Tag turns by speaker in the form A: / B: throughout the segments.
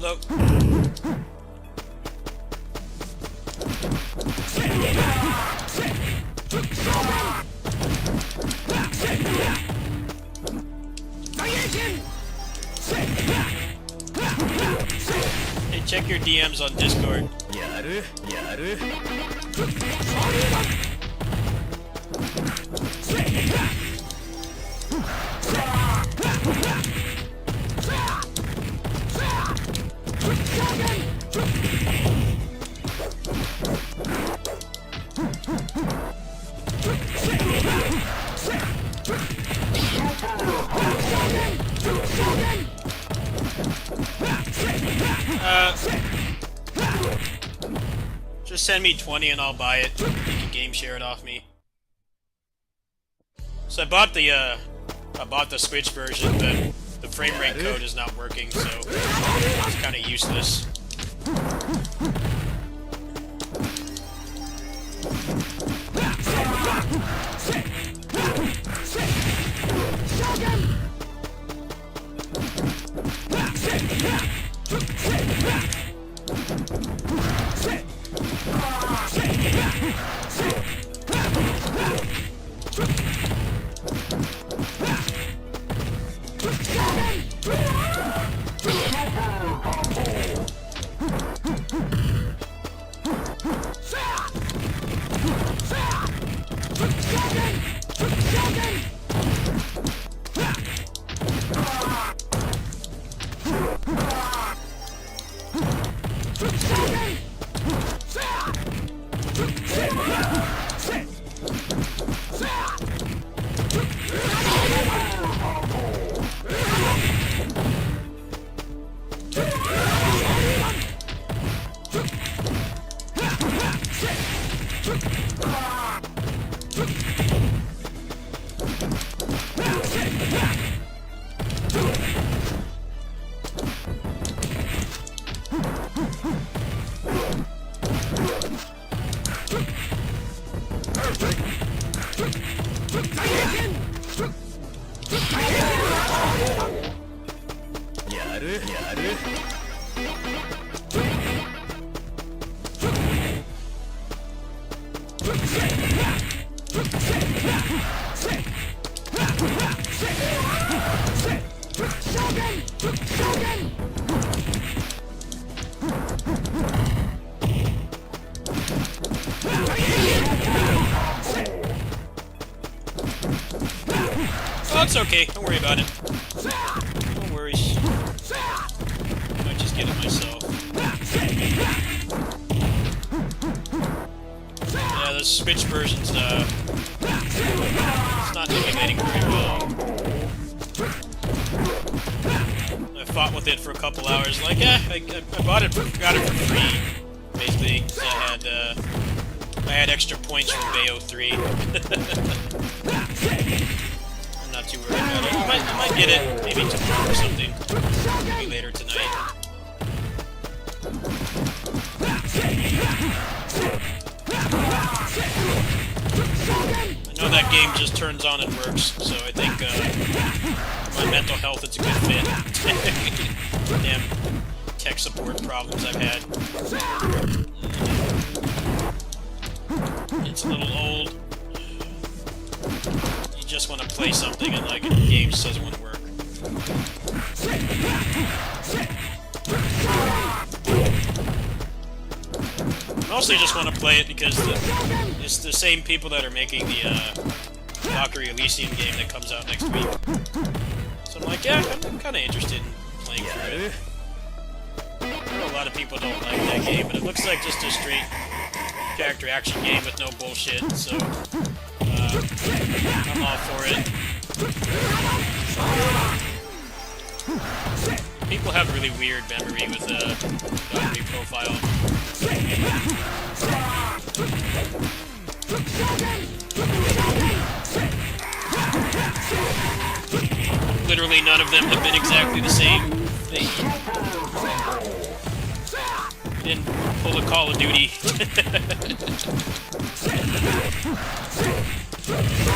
A: Hello. Hey, check your DMs on Discord. Just send me 20 and I'll buy it. You can game share it off me. So I bought the Switch version, but the frame rate code is not working, so it's kind of useless. Oh, it's okay. Don't worry about it. get it myself. Yeah, the Switch version's it's not emulating very well. I fought with it for a couple hours. Like, I got it for free, basically. I had extra points from Bayo 3. I'm not too worried about it. I might get it maybe tomorrow or something. Maybe later tonight. I know that game just turns on and works, so I think for my mental health it's a good fit. Damn tech support problems I've had. It's a little old. You just want to play something and like the game just doesn't want to work. Mostly just want to play it because it's the same people that are making the Valkyrie Elysium game that comes out next week. So I'm like, yeah, I'm kind of interested in playing through it. I know a lot of people don't like that game, but it looks like just a straight character action game with no bullshit, so I'm all for it. People have really weird memory with the Valkyrie profile. Literally none of them have been exactly the same. They didn't pull a Call of Duty. They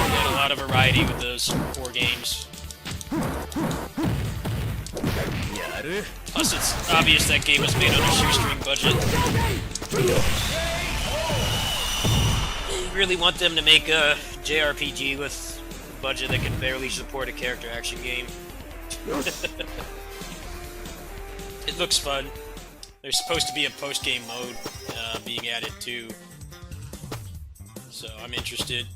A: had a lot of variety with those 4 games. Plus, it's obvious that game was made on a shoestring budget. You really want them to make a JRPG with a budget that can barely support a character action game. It looks fun. There's supposed to be a post-game mode being added too, so I'm interested.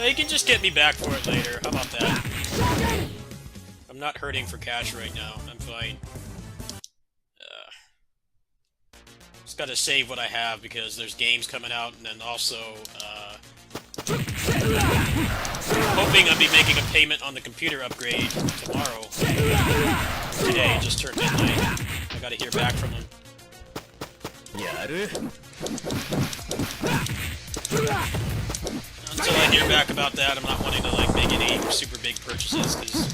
A: You can just get me back for it later. How about that? I'm not hurting for cash right now. I'm fine. Just gotta save what I have because there's games coming out, and then also hoping I'll be making a payment on the computer upgrade tomorrow. Today, just turned midnight. I gotta hear back from them. Until I hear back about that, I'm not wanting to like make any super big purchases because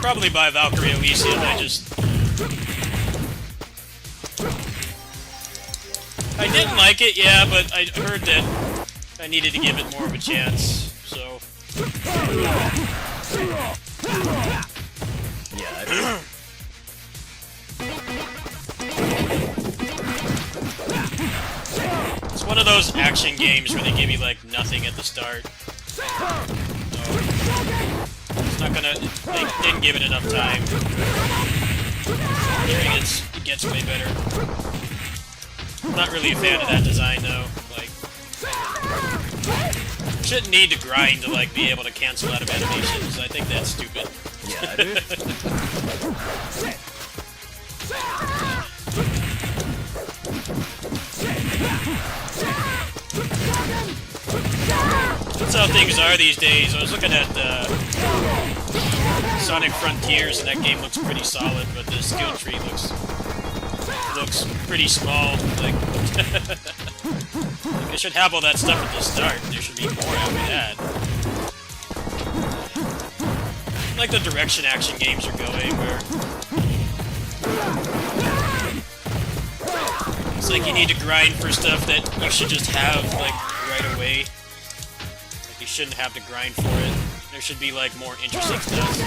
A: probably buy Valkyrie Elysium. I didn't like it, yeah, but I heard that I needed to give it more of a chance, so... It's one of those action games where they give you, like, nothing at the start. So, it's not gonna... They didn't give it enough time. It gets way better. I'm not really a fan of that design, though. Like... Shouldn't need to grind to, like, be able to cancel out of animations. I think that's stupid. That's how things are these days. I was looking at Sonic Frontiers, and that game looks pretty solid, but the skill tree looks looks pretty small. Like, I should have all that stuff at the start. There should be more after that. Like the direction action games are going, where it's like you need to grind for stuff that you should just have like right away. Like you shouldn't have to grind for it. There should be like more interesting stuff.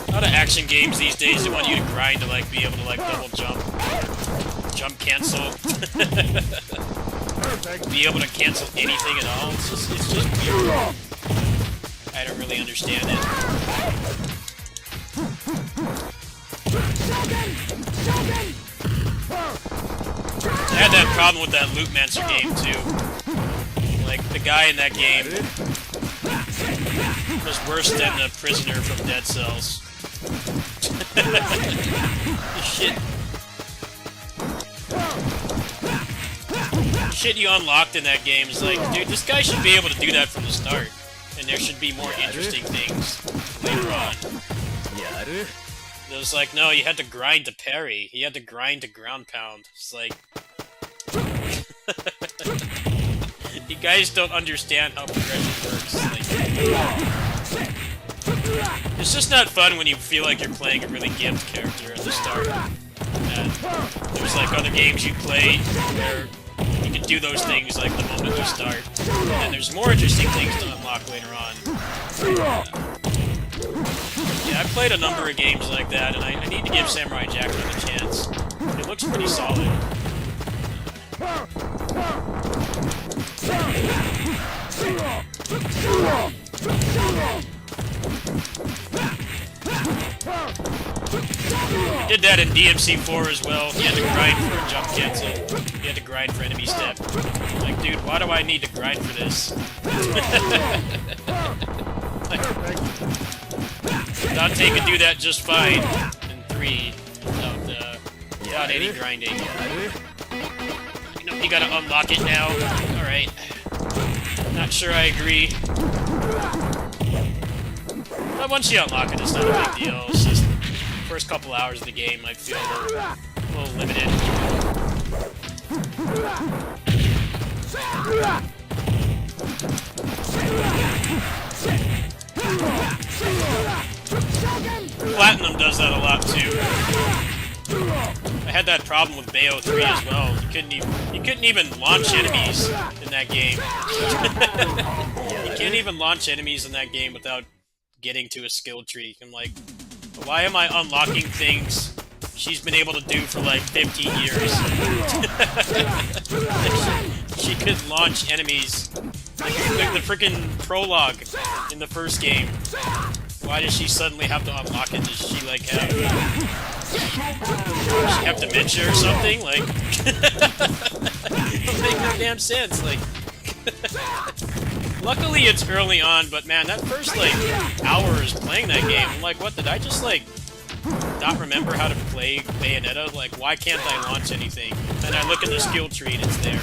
A: A lot of action games these days, they want you to grind to like be able to like double jump cancel, be able to cancel anything at all. It's just weird. I don't really understand it. I had that problem with that Loopmancer game too. Like the guy in that game was worse than the prisoner from Dead Cells. Shit. Shit you unlocked in that game is like, dude, this guy should be able to do that from the start. And there should be more interesting things later on. It was like, no, you had to grind to parry. You had to grind to ground pound. It's like... You guys don't understand how progression works. Like, it's just not fun when you feel like you're playing a really gimped character at the start. And there's like other games you play where you can do those things like the moment you start. And there's more interesting things to unlock later on. Yeah, I've played a number of games like that, and I need to give Samurai Jack another chance. It looks pretty solid. I did that in DMC4 as well. You had to grind for a jump cancel. You had to grind for enemy step. Like, dude, why do I need to grind for this? Like, Dante could do that just fine in 3 without any grinding. You know, you gotta unlock it now. Alright. Not sure I agree. But once you unlock it, it's not a big deal. It's just the first couple hours of the game might feel a little limited. Platinum does that a lot too. I had that problem with Bayo 3 as well. You couldn't even launch enemies in that game. You can't even launch enemies in that game without getting to a skill tree. I'm like, why am I unlocking things she's been able to do for like 15 years? She could launch enemies. Like the freaking prologue in the first game. Why does she suddenly have to unlock it? Does she like have... Does she have dementia or something? Like... It doesn't make no damn sense, like... Luckily it's early on, but man, that first like hours playing that game, I'm like, what, did I just like not remember how to play Bayonetta? Like, why can't I launch anything? And I look at the skill tree and it's there.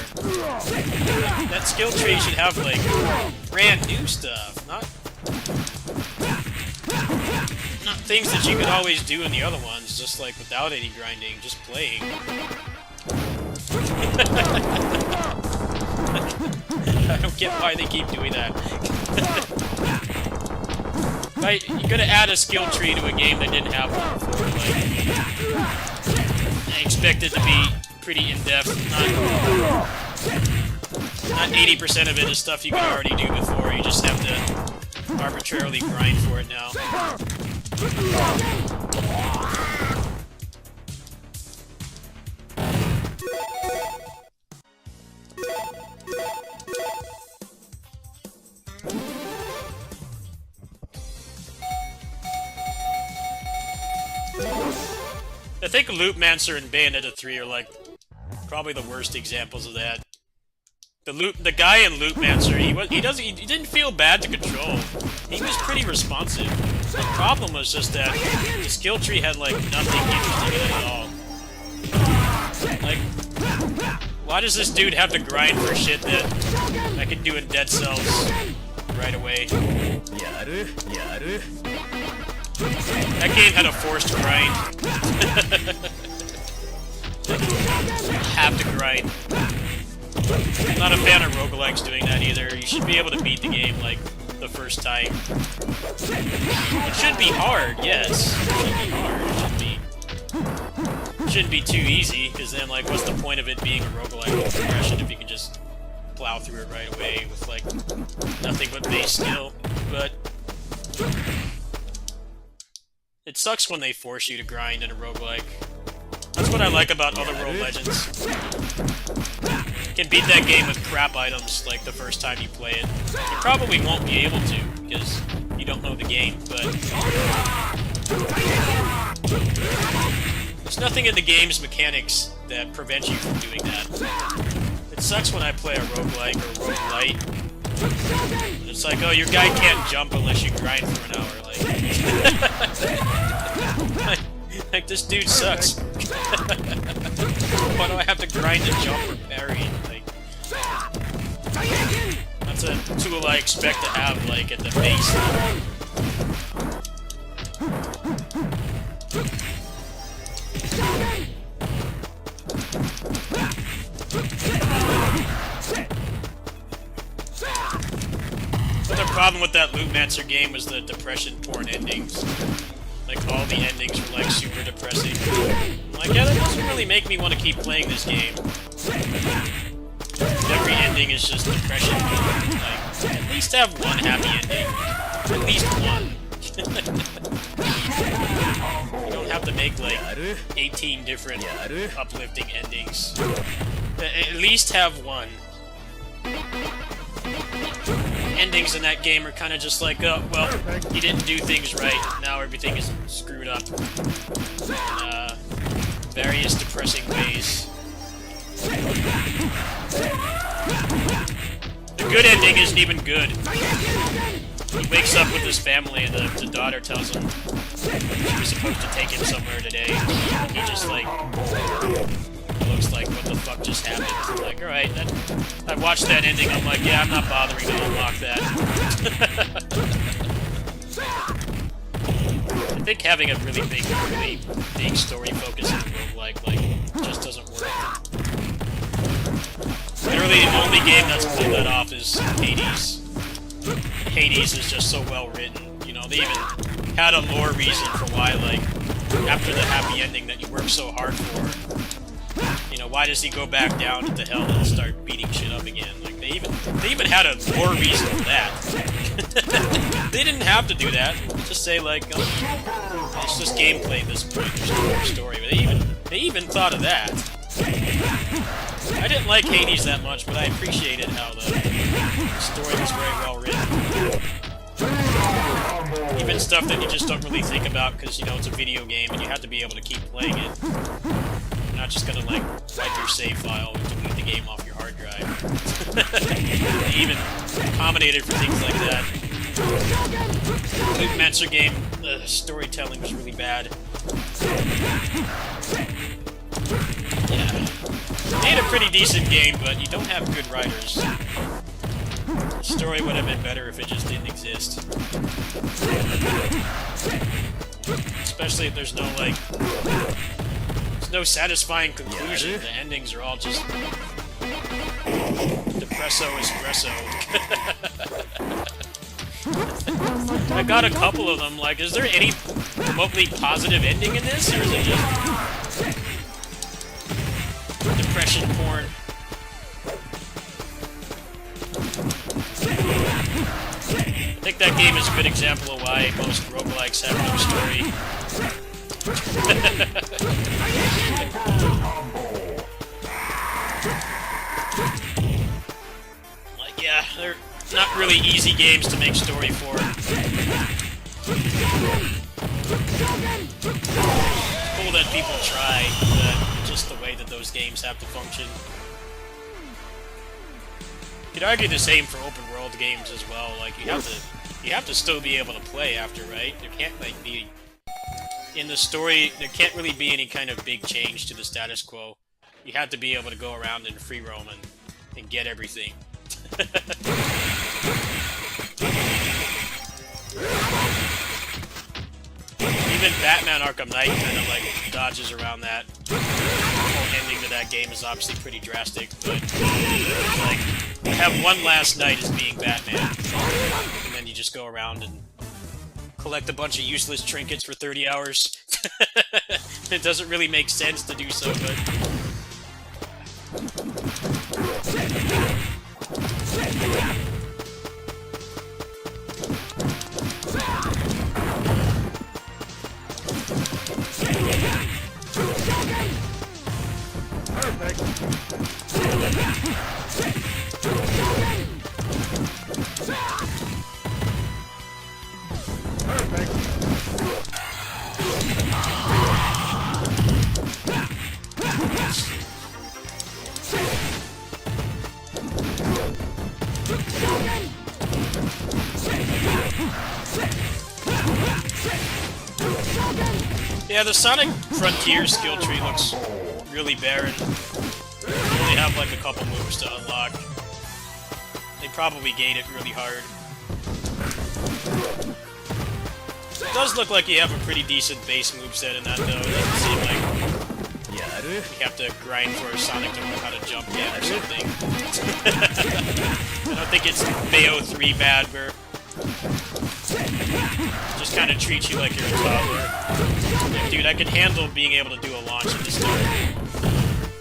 A: That skill tree should have like brand new stuff, not things that you could always do in the other ones, just like without any grinding, just playing. I don't get why they keep doing that. Like, you gotta add a skill tree to a game that didn't have one before. Like, I expect it to be pretty in-depth. Not 80% of it is stuff you could already do before. You just have to arbitrarily grind for it now. I think Loopmancer and Bayonetta 3 are like probably the worst examples of that. The guy in Loopmancer, he didn't feel bad to control. He was pretty responsive. The problem was just that the skill tree had like nothing interesting in it at all. Like, why does this dude have to grind for shit that I could do in Dead Cells right away? That game had a forced grind. Have to grind. I'm not a fan of roguelikes doing that either. You should be able to beat the game, like, the first time. It should be hard, yes. It should be hard. It shouldn't be too easy, because then, like, what's the point of it being a roguelike progression if you can just plow through it right away with, like, nothing but base skill? But it sucks when they force you to grind in a roguelike. That's what I like about other World Legends. You can beat that game with crap items, like, the first time you play it. You probably won't be able to, because you don't know the game, but there's nothing in the game's mechanics that prevents you from doing that. It sucks when I play a roguelike or roguelite. It's like, oh, your guy can't jump unless you grind for an hour, like... Like, this dude sucks. Why do I have to grind to jump or parry? Like, that's a tool I expect to have, like, at the base level. The problem with that Lootmancer game was the depression porn endings. Like, all the endings were, like, super depressing. I'm like, yeah, that doesn't really make me want to keep playing this game. Every ending is just depression. Like, at least have one happy ending. At least one. You don't have to make, like, 18 different uplifting endings. At least have one. Endings in that game are kind of just like, oh, well, you didn't do things right, now everything is screwed up in various depressing ways. The good ending isn't even good. He wakes up with his family and the daughter tells him she was supposed to take him somewhere today. He just, like, looks like, what the fuck just happened? Like, alright, I watched that ending, I'm like, yeah, I'm not bothering to unlock that. I think having a really big story focus in roguelike, like, just doesn't work. Literally, the only game that's pulled that off is Hades. Hades is just so well written, you know, they even had a lore reason for why, like, after the happy ending that you worked so hard for, you know, why does he go back down into hell and start beating shit up again? Like, they even had a lore reason for that. They didn't have to do that. Just say, like, oh, it's just gameplay at this point, there's no more story. But they even thought of that. I didn't like Hades that much, but I appreciated how the story was very well written. Even stuff that you just don't really think about because, you know, it's a video game and you have to be able to keep playing it. You're not just gonna, like, wipe your save file and delete the game off your hard drive. They even accommodated for things like that. The Lootmancer game, the storytelling was really bad. Yeah. Made a pretty decent game, but you don't have good writers. The story would have been better if it just didn't exist. Especially if there's no, like... There's no satisfying conclusion. The endings are all just... Depresso espresso. I got a couple of them, like, is there any remotely positive ending in this, or is it just... depression porn? I think that game is a good example of why most roguelikes have no story. Like, yeah, they're not really easy games to make story for. Cool that people try, but just the way that those games have to function. You could argue the same for open world games as well. Like, you have to still be able to play after, right? There can't, like, be in the story. There can't really be any kind of big change to the status quo. You have to be able to go around and free roam and get everything. even Batman Arkham Knight kind of like dodges around that. The whole ending to that game is obviously pretty drastic, but like you have one last night as being Batman, and then you just go around and collect a bunch of useless trinkets for 30 hours. It doesn't really make sense to do so, but yeah, the Sonic Frontier skill tree looks really barren. You only have like a couple moves to unlock. They probably gate it really hard. It does look like you have a pretty decent base moveset in that, though. It doesn't seem like you have to grind for Sonic to learn how to jump yet or something. I don't think it's Bayo 3 bad, where just kind of treats you like you're a toddler. Like, dude, I could handle being able to do a launch at the start,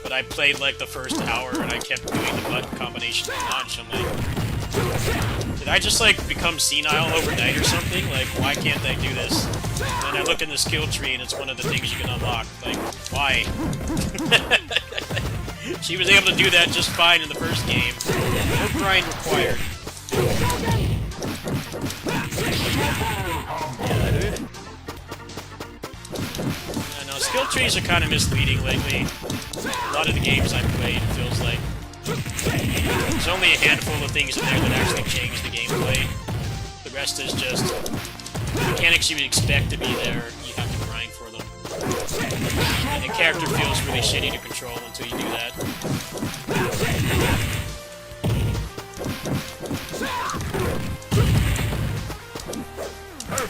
A: but I played like the first hour and I kept doing the button combination to launch. I'm like, did I just like become senile overnight or something? Like, why can't I do this? And I look in the skill tree and it's one of the things you can unlock. Like, why? She was able to do that just fine in the first game. No grind required. I know, skill trees are kind of misleading lately. A lot of the games I've played, it feels like there's only a handful of things in there that actually change the gameplay. The rest is just mechanics you would expect to be there, you have to grind for them. And the character feels really shitty to control until you do that.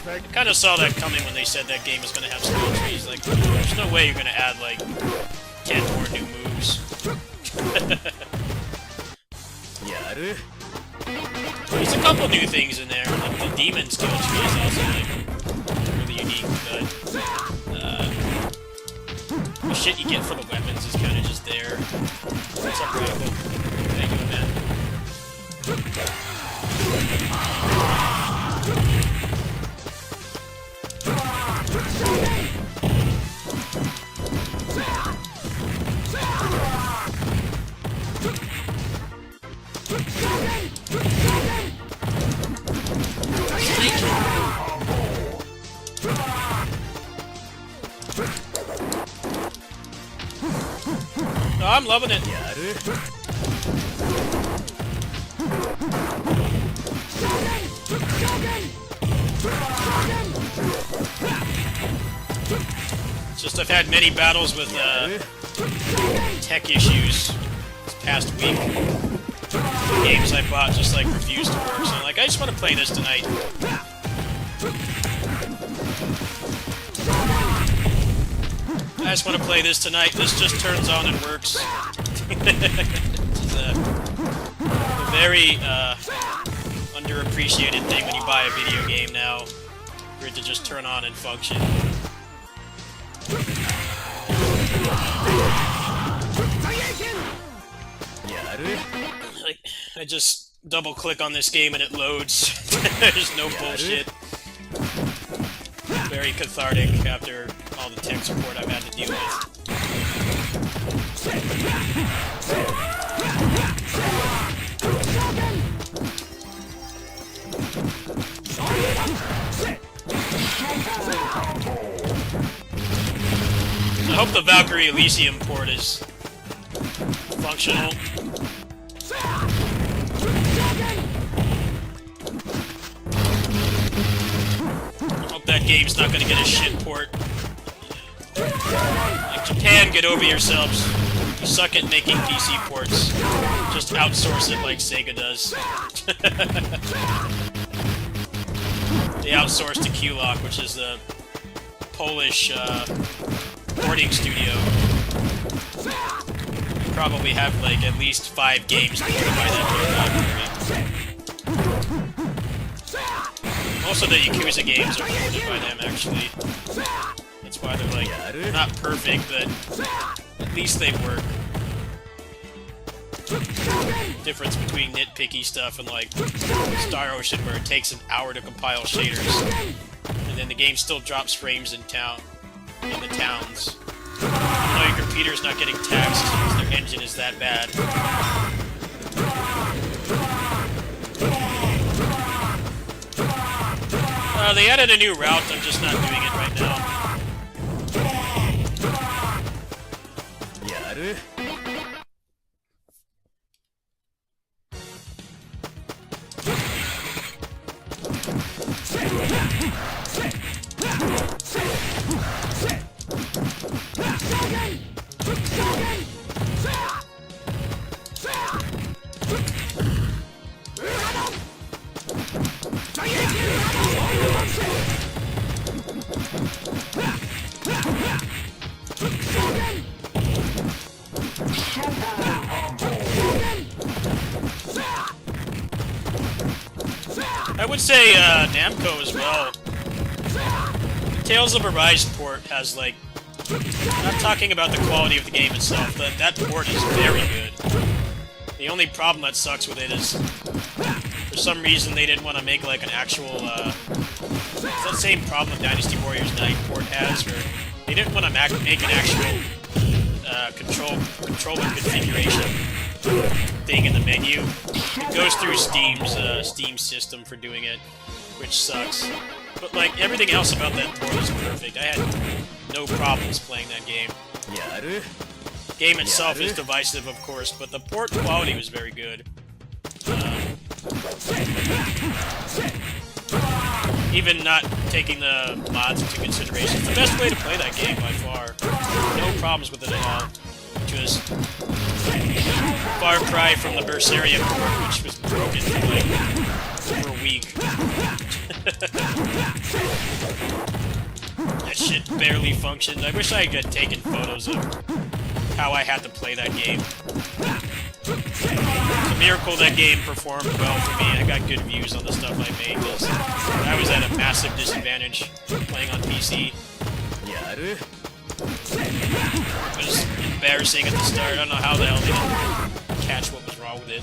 A: I kind of saw that coming when they said that game was going to have skill trees. Like, there's no way you're going to add, like, 10 more new moves. There's a couple new things in there. Like, the demon skill tree is also, like, really unique, but the shit you get for the weapons is kind of just there. What's up, Radical? How you doing, man? No, I'm loving it. It's just I've had many battles with tech issues this past week. The games I bought just like refused to work, so I'm like, I just want to play this tonight. I just want to play this tonight. This just turns on and works. It's a very underappreciated thing when you buy a video game now, for it to just turn on and function. Like, I just double click on this game and it loads. There's no bullshit. Very cathartic after all the tech support I've had to deal with. I hope the Valkyrie Elysium port is functional. I hope that game's not gonna get a shit port. Like, Japan, get over yourselves. You suck at making PC ports. Just outsource it like Sega does. They outsource to Q-Lock, which is the Polish porting studio. You probably have like at least 5 games ported by that. Most of the Yakuza games are ported by them, actually. That's why they're like not perfect, but at least they work. Difference between nitpicky stuff and like Star Ocean, where it takes an hour to compile shaders, and then the game still drops frames in the towns. No, your computer's not getting taxed because their engine is that bad. They added a new route, I'm just not doing it right now. I would say Namco as well. Tales of Arise port has like... I'm not talking about the quality of the game itself, but that port is very good. The only problem that sucks with it is, for some reason, they didn't want to make like an actual... it's that same problem Dynasty Warriors 9 port has, where they didn't want to make an actual controller configuration thing in the menu. It goes through Steam's Steam system for doing it, which sucks. But like everything else about that port is perfect. I had no problems playing that game. Game itself is divisive, of course, but the port quality was very good. Even not taking the mods into consideration, it's the best way to play that game by far. No problems with it at all. Just far cry from the Berseria port, which was broken for like over a week. That shit barely functioned. I wish I had taken photos of how I had to play that game. It's a miracle that game performed well for me. I got good views on the stuff I made, because I was at a massive disadvantage playing on PC. It was embarrassing at the start. I don't know how the hell they didn't catch what was wrong with it.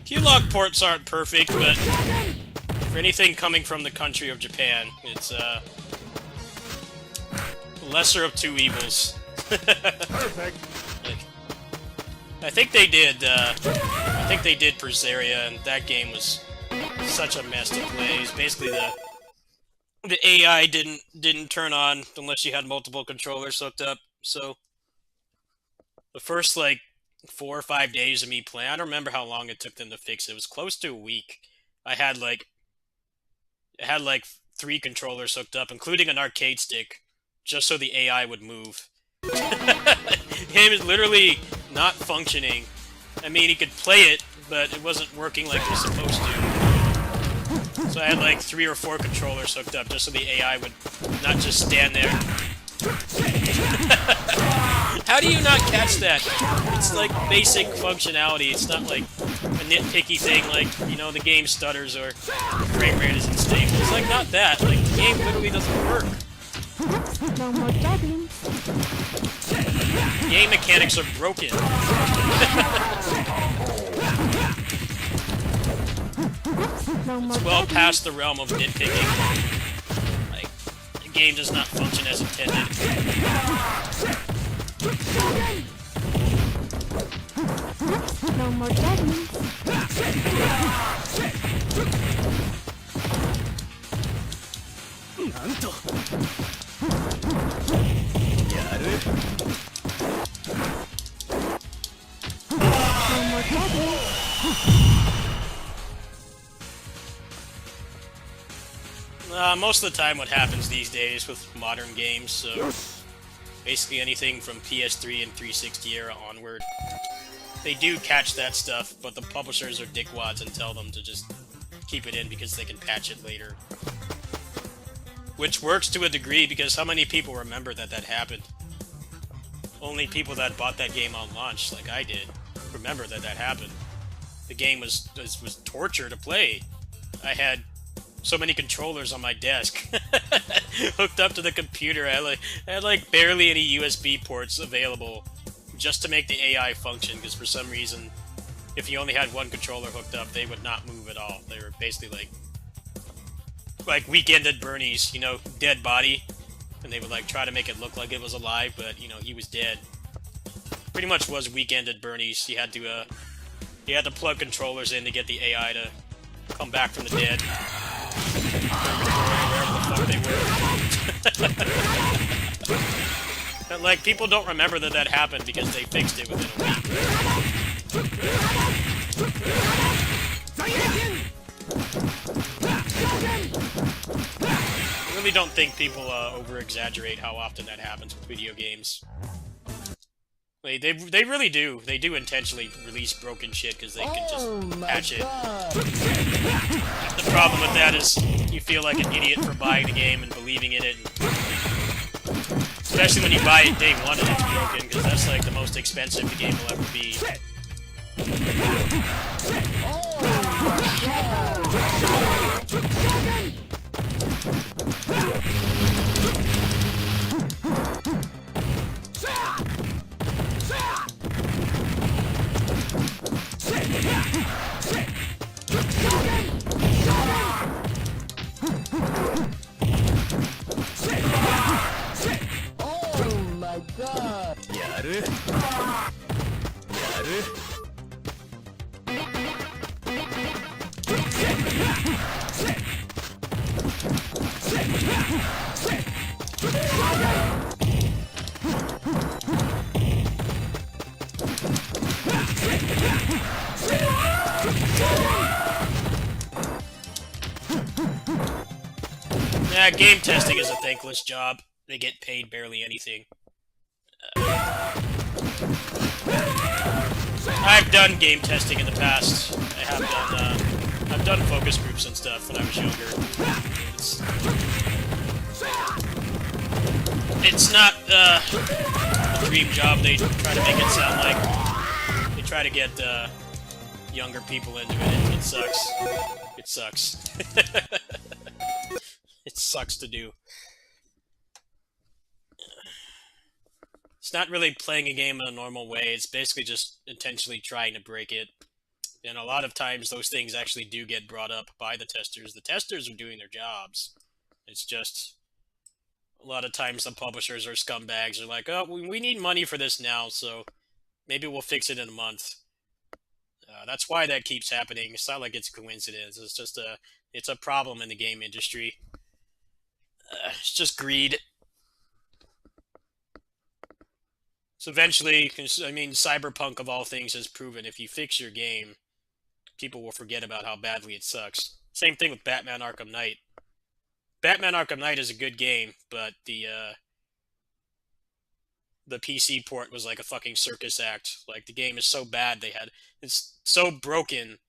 A: Q-Log ports aren't perfect, but for anything coming from the country of Japan, it's lesser of two evils.
B: Perfect.
A: I think they did Berseria, and that game was such a mess to play. It's basically the AI didn't turn on unless you had multiple controllers hooked up. So the first like 4 or 5 days of me playing, I don't remember how long it took them to fix it. It was close to a week. I had like 3 controllers hooked up, including an arcade stick, just so the AI would move. The game is literally not functioning. I mean, he could play it, but it wasn't working like it was supposed to. So I had like 3 or 4 controllers hooked up just so the AI would not just stand there. How do you not catch that? It's like basic functionality. It's not like a nitpicky thing like, you know, the game stutters or frame rate is unstable. It's like not that. Like, the game literally doesn't work.
B: No more juggling.
A: Game mechanics are broken.
B: No more
A: It's well
B: juggling.
A: past the realm of nitpicking. Like, the game does not function as intended.
B: No more juggling. No more juggling.
A: Most of the time what happens these days with modern games, so basically anything from PS3 and 360 era onward, they do catch that stuff, but the publishers are dickwads and tell them to just keep it in because they can patch it later. Which works to a degree, because how many people remember that that happened? Only people that bought that game on launch, like I did, remember that that happened. The game was torture to play. I had so many controllers on my desk hooked up to the computer. I had like barely any USB ports available just to make the AI function, because for some reason, if you only had one controller hooked up, they would not move at all. They were basically like Weekend at Bernie's, you know, dead body, and they would like try to make it look like it was alive, but you know, he was dead. Pretty much was Weekend at Bernie's. You had to plug controllers in to get the AI to come back from the dead. Wherever the fuck they were. But, like, people don't remember that that happened because they fixed it within a week. I really don't think people over-exaggerate how often that happens with video games. They really do. They do intentionally release broken shit because they can just patch it. The problem with that is you feel like an idiot for buying the game and believing in it. Especially when you buy it day one and it's broken, because that's like the most expensive the game will ever be.
C: Oh my god!
A: Yeah, game testing is a thankless job. They get paid barely anything. I've done game testing in the past. I've done focus groups and stuff when I was younger. It's not a dream job they try to make it sound like. They try to get younger people into it. It sucks. It sucks. It sucks to do. It's not really playing a game in a normal way. It's basically just intentionally trying to break it. And a lot of times those things actually do get brought up by the testers. The testers are doing their jobs. It's just a lot of times the publishers or scumbags. They're like, oh, we need money for this now, so maybe we'll fix it in a month. That's why that keeps happening. It's not like it's a coincidence. It's just it's a problem in the game industry. It's just greed. So eventually, I mean, Cyberpunk of all things has proven if you fix your game, people will forget about how badly it sucks. Same thing with Batman Arkham Knight. Batman Arkham Knight is a good game, but the PC port was like a fucking circus act. Like, the game is so bad, it's so broken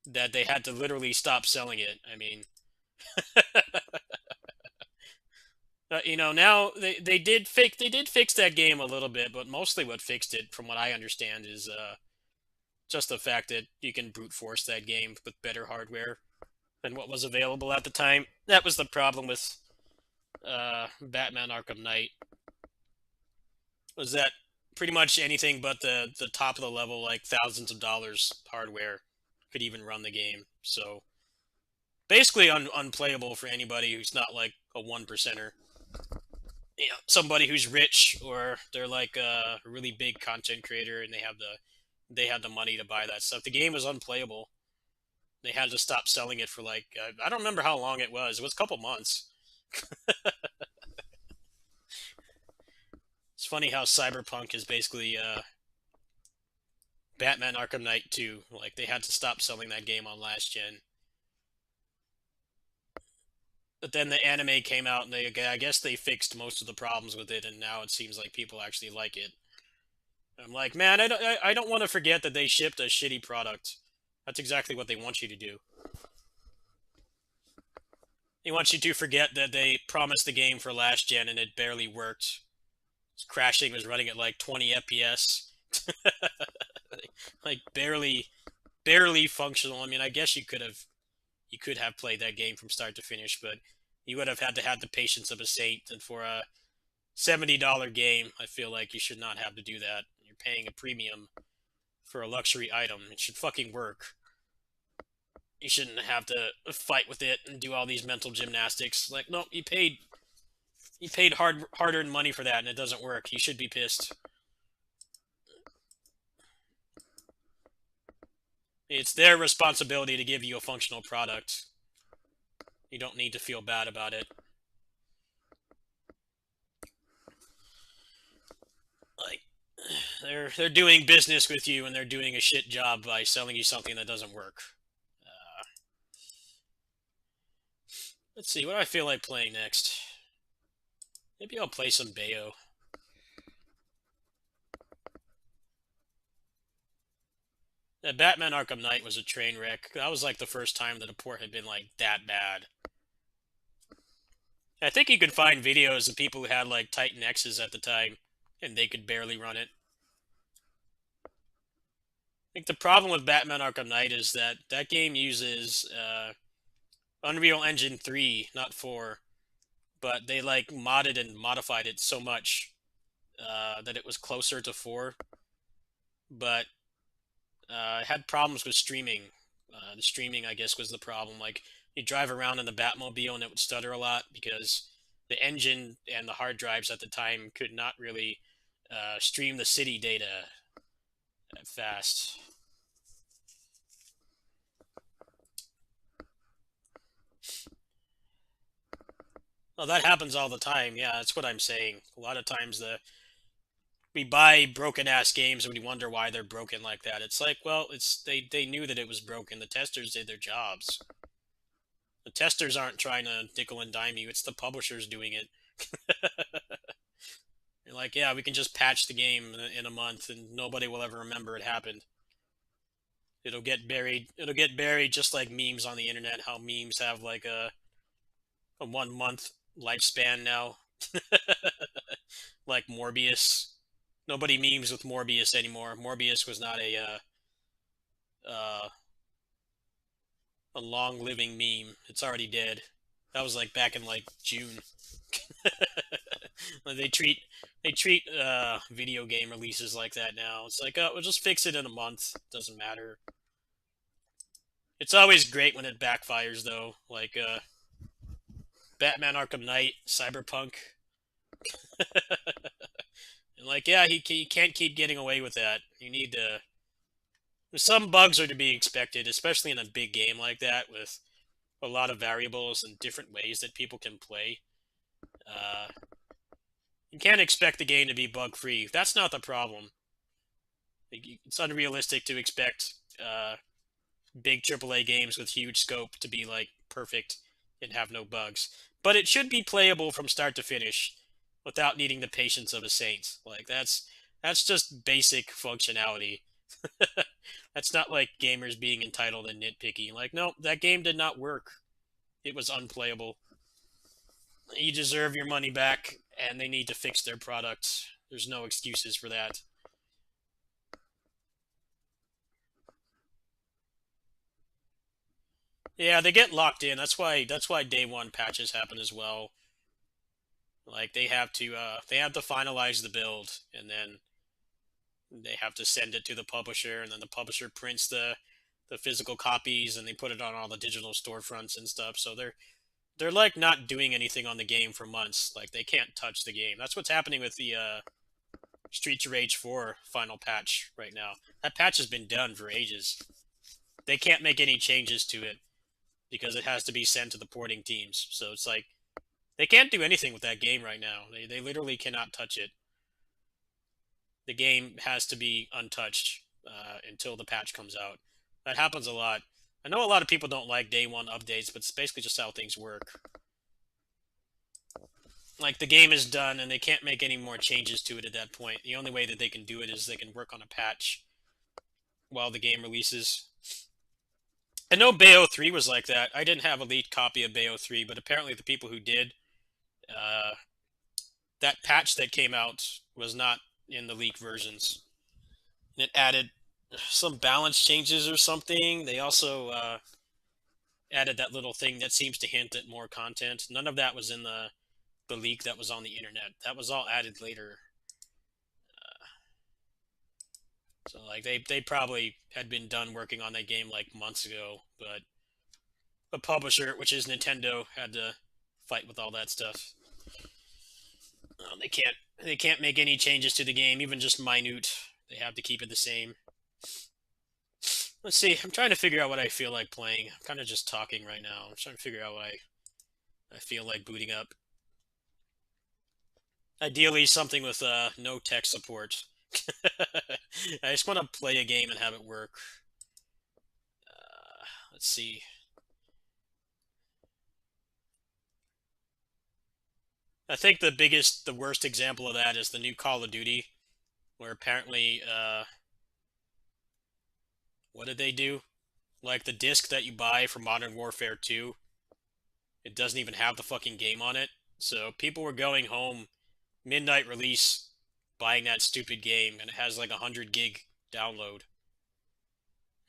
A: that they had to literally stop selling it. I mean, You know, now they did fix that game a little bit, but mostly what fixed it, from what I understand, is just the fact that you can brute force that game with better hardware than what was available at the time. That was the problem with Batman Arkham Knight, was that pretty much anything but the top of the level, like thousands of dollars hardware, could even run the game. So basically unplayable for anybody who's not like a one percenter. You know, somebody who's rich, or they're like a really big content creator and they had the money to buy that stuff. The game was unplayable. They had to stop selling it for like I don't remember how long it was. It was a couple months. It's funny how Cyberpunk is basically Batman Arkham Knight 2. Like they had to stop selling that game on last gen. But then the anime came out, and I guess they fixed most of the problems with it, and now it seems like people actually like it. I'm like, man, I don't want to forget that they shipped a shitty product. That's exactly what they want you to do. They want you to forget that they promised the game for last gen and it barely worked. It's crashing, was running at like 20 FPS. Like barely functional. I mean, I guess you could have played that game from start to finish, but you would have had to have the patience of a saint, and for a $70 game, I feel like you should not have to do that. You're paying a premium for a luxury item. It should fucking work. You shouldn't have to fight with it and do all these mental gymnastics. Like, no, you paid hard-earned money for that, and it doesn't work. You should be pissed. It's their responsibility to give you a functional product. You don't need to feel bad about it. Like, they're doing business with you, and they're doing a shit job by selling you something that doesn't work. Uh, let's see, what do I feel like playing next? Maybe I'll play some Bayo. That Batman Arkham Knight was a train wreck. That was like the first time that a port had been like that bad. I think you could find videos of people who had like Titan X's at the time, and they could barely run it. I think the problem with Batman Arkham Knight is that that game uses Unreal Engine 3, not 4, but they like modded and modified it so much that it was closer to 4, but it had problems with streaming. The streaming, I guess, was the problem. Like, you drive around in the Batmobile and it would stutter a lot because the engine and the hard drives at the time could not really stream the city data that fast. Well, that happens all the time. Yeah, that's what I'm saying. A lot of times we buy broken ass games and we wonder why they're broken like that. It's like, well, they knew that it was broken. The testers did their jobs. The testers aren't trying to nickel and dime you. It's the publishers doing it. You're like, yeah, we can just patch the game in a month and nobody will ever remember it happened. It'll get buried. It'll get buried just like memes on the internet. How memes have like a 1 month lifespan now. Like Morbius. Nobody memes with Morbius anymore. Morbius was not uh, a long living meme. It's already dead. That was like back in like June. they treat video game releases like that now. It's like, oh, we'll just fix it in a month. Doesn't matter. It's always great when it backfires though. Like Batman Arkham Knight, Cyberpunk. And like, yeah, he can't keep getting away with that. You need to. Some bugs are to be expected, especially in a big game like that with a lot of variables and different ways that people can play. Uh, you can't expect the game to be bug free. That's not the problem. It's unrealistic to expect big AAA games with huge scope to be like perfect and have no bugs. But it should be playable from start to finish without needing the patience of a saint. Like that's just basic functionality. That's not like gamers being entitled and nitpicky. Like, no, that game did not work. it was unplayable. You deserve your money back, and they need to fix their product. There's no excuses for that. Yeah, they get locked in. That's why day one patches happen as well. Like they have to finalize the build, and then they have to send it to the publisher, and then the publisher prints the physical copies, and they put it on all the digital storefronts and stuff. So they're like not doing anything on the game for months. Like they can't touch the game. That's what's happening with the Streets of Rage 4 final patch right now. That patch has been done for ages. They can't make any changes to it because it has to be sent to the porting teams. So it's like they can't do anything with that game right now. They literally cannot touch it. The game has to be untouched until the patch comes out. That happens a lot. I know a lot of people don't like day one updates, but it's basically just how things work. Like the game is done and they can't make any more changes to it at that point. The only way that they can do it is they can work on a patch while the game releases. I know Bayo 3 was like that. I didn't have a leaked copy of Bayo 3, but apparently the people who did, uh, that patch that came out was not in the leaked versions. And it added some balance changes or something. They also added that little thing that seems to hint at more content. None of that was in the leak that was on the internet. That was all added later. So like they probably had been done working on that game like months ago, but the publisher, which is Nintendo, had to fight with all that stuff. They can't make any changes to the game, even just minute. They have to keep it the same. Let's see. I'm trying to figure out what I feel like playing. I'm kind of just talking right now. I'm trying to figure out what I feel like booting up. Ideally, something with no tech support. I just want to play a game and have it work. Let's see. I think the worst example of that is the new Call of Duty, where apparently, what did they do? Like the disc that you buy for Modern Warfare 2, it doesn't even have the fucking game on it. So people were going home, midnight release, buying that stupid game, and it has like 100 gig download.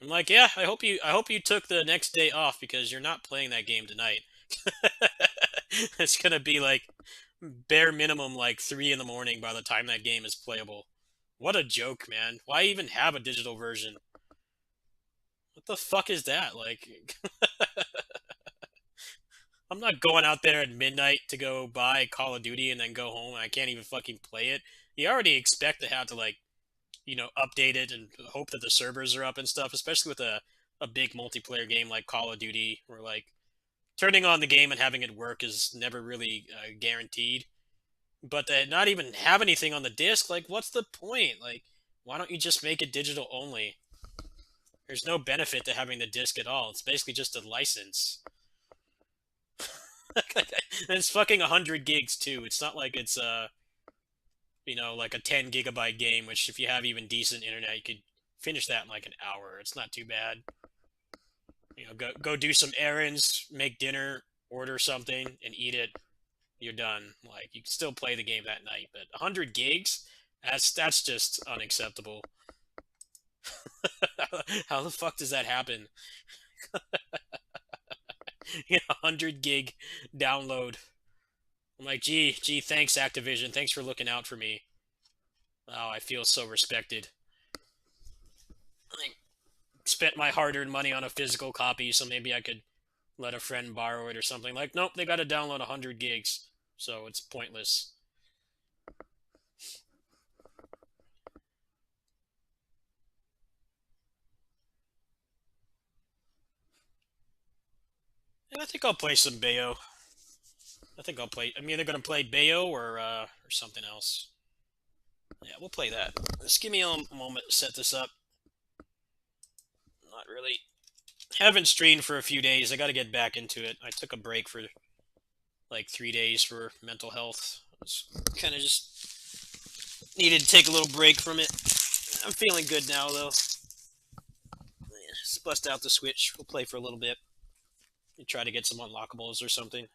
A: I'm like, yeah, I hope you took the next day off because you're not playing that game tonight. It's gonna be like bare minimum like 3 in the morning by the time that game is playable. What a joke, man. Why even have a digital version? What the fuck is that? Like, I'm not going out there at midnight to go buy Call of Duty and then go home and I can't even fucking play it. You already expect to have to like, update it and hope that the servers are up and stuff, especially with a big multiplayer game like Call of Duty, where like turning on the game and having it work is never really guaranteed. But to not even have anything on the disc, like, what's the point? Like, why don't you just make it digital only? There's no benefit to having the disc at all. It's basically just a license. And it's fucking 100 gigs too. It's not like it's like a 10 gigabyte game, which if you have even decent internet, you could finish that in like an hour. It's not too bad. Go do some errands, make dinner, order something, and eat it. You're done. Like you can still play the game that night, but 100 gigs, that's just unacceptable. How the fuck does that happen? 100 gig download. I'm like, gee, thanks Activision. Thanks for looking out for me. Oh, I feel so respected. I spent my hard-earned money on a physical copy, so maybe I could let a friend borrow it or something. Like, nope, they got to download 100 gigs, so it's pointless. And I think I'll play some Bayo. I think I'll play. I'm either gonna play Bayo or something else. Yeah, we'll play that. Just give me a moment to set this up. Not really. Haven't streamed for a few days. I got to get back into it. I took a break for like 3 days for mental health. I was kind of just needed to take a little break from it. I'm feeling good now though. Yeah, just bust out the Switch. We'll play for a little bit. You try to get some unlockables or something.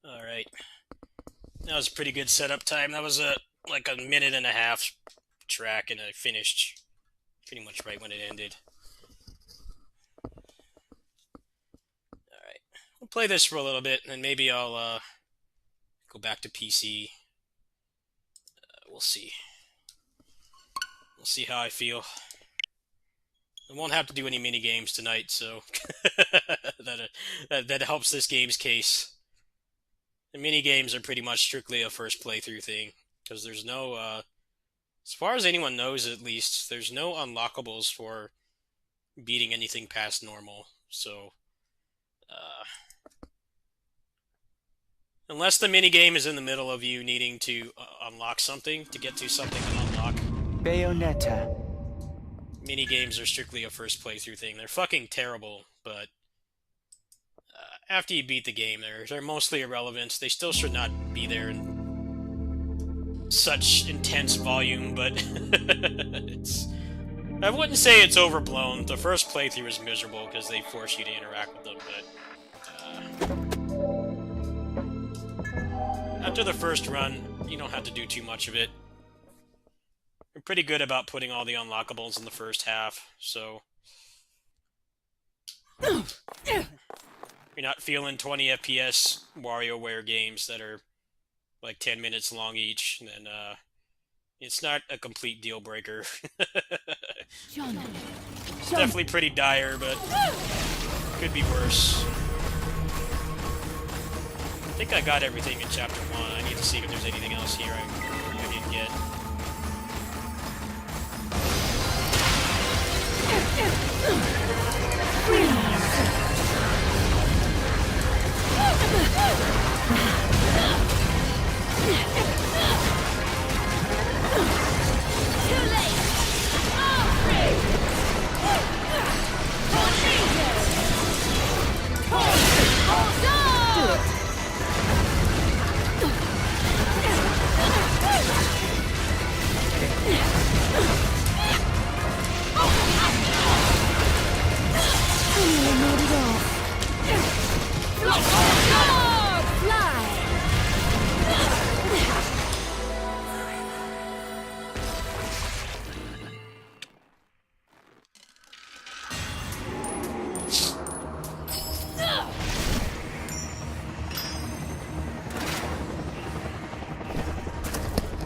A: Alright. That was a pretty good setup time. That was like a minute and a half track, and I finished pretty much right when it ended. Alright. We'll play this for a little bit, and then maybe I'll go back to PC. We'll see. We'll see how I feel. I won't have to do any mini games tonight, so that helps this game's case. The mini games are pretty much strictly a first playthrough thing, because there's no, as far as anyone knows at least, there's no unlockables for beating anything past normal. So, unless the mini game is in the middle of you needing to unlock something to get to something to unlock.
C: Bayonetta.
A: Mini games are strictly a first playthrough thing. They're fucking terrible, but after you beat the game, they're mostly irrelevant. They still should not be there in such intense volume, but I wouldn't say it's overblown. The first playthrough is miserable because they force you to interact with them, but after the first run, you don't have to do too much of it. You're pretty good about putting all the unlockables in the first half, so you're not feeling 20 FPS WarioWare games that are like 10 minutes long each, then it's not a complete deal breaker. It's definitely pretty dire, but could be worse. I think I got everything in Chapter 1. I need to see if there's anything else here I didn't get.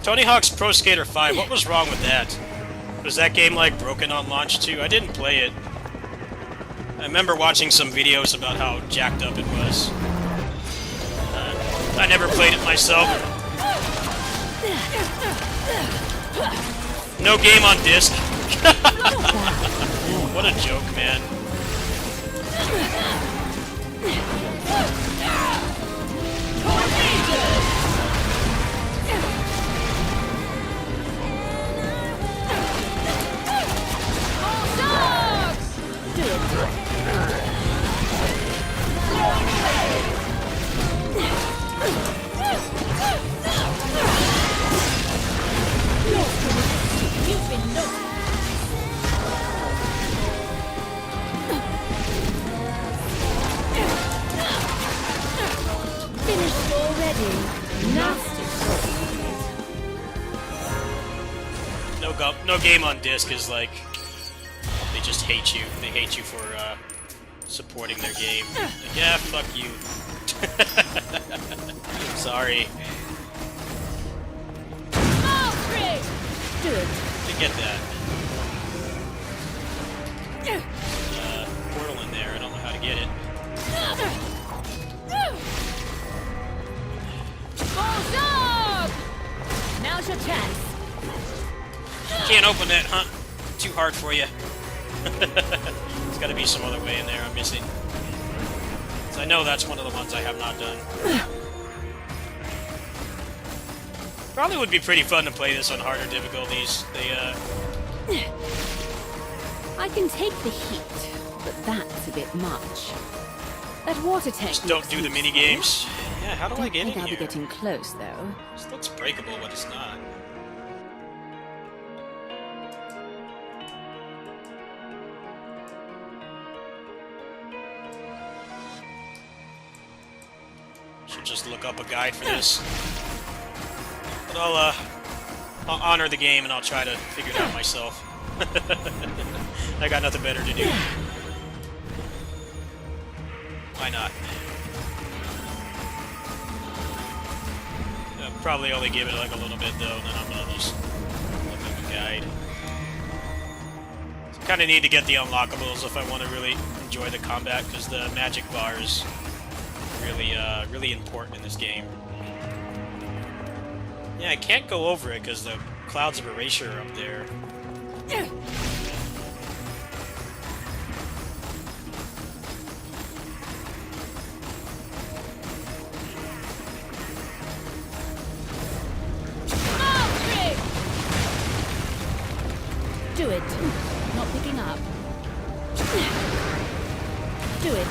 A: Tony Hawk's Pro Skater 5, what was wrong with that? Was that game, like, broken on launch, too? I didn't play it. I remember watching some videos about how jacked up it was. I never played it myself. No game on disc. What a joke, man.
B: Finished already. Nasty.
A: No game on disc is like they just hate you. They hate you for supporting their game. Like, yeah, fuck you. Sorry.
B: Do it.
A: I get that. Portal in there. I don't know how to get it.
B: Bulldog! Now's your chance.
A: Can't open that, huh? Too hard for you. There's got to be some other way in there I'm missing. 'Cause I know that's one of the ones I have not done. Probably would be pretty fun to play this on harder difficulties.
C: I can take the heat, but that's a bit much. That water tank
A: Just don't do the mini games. Yeah, how do I
C: I
A: get
C: think
A: in
C: I'll be
A: here?
C: getting close, though.
A: This looks breakable, but it's not. Should just look up a guide for this. But I'll honor the game and I'll try to figure it out myself. I got nothing better to do. Why not? Probably only give it like a little bit though, and then I'm gonna just look up a guide. So kind of need to get the unlockables if I want to really enjoy the combat, because the magic bar is really, really important in this game. Yeah, I can't go over it because the clouds of erasure are up there.
C: Do it. Not picking up. Do it.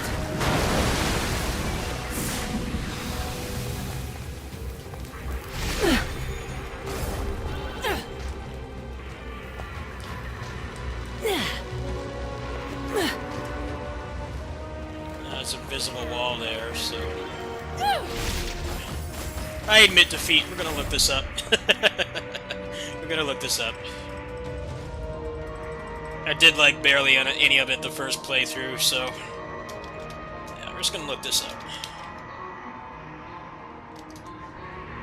A: There's an invisible wall there, so... I admit defeat. We're gonna look this up. We're gonna look this up. I did like barely any of it the first playthrough, so... Yeah, we're just gonna look this up.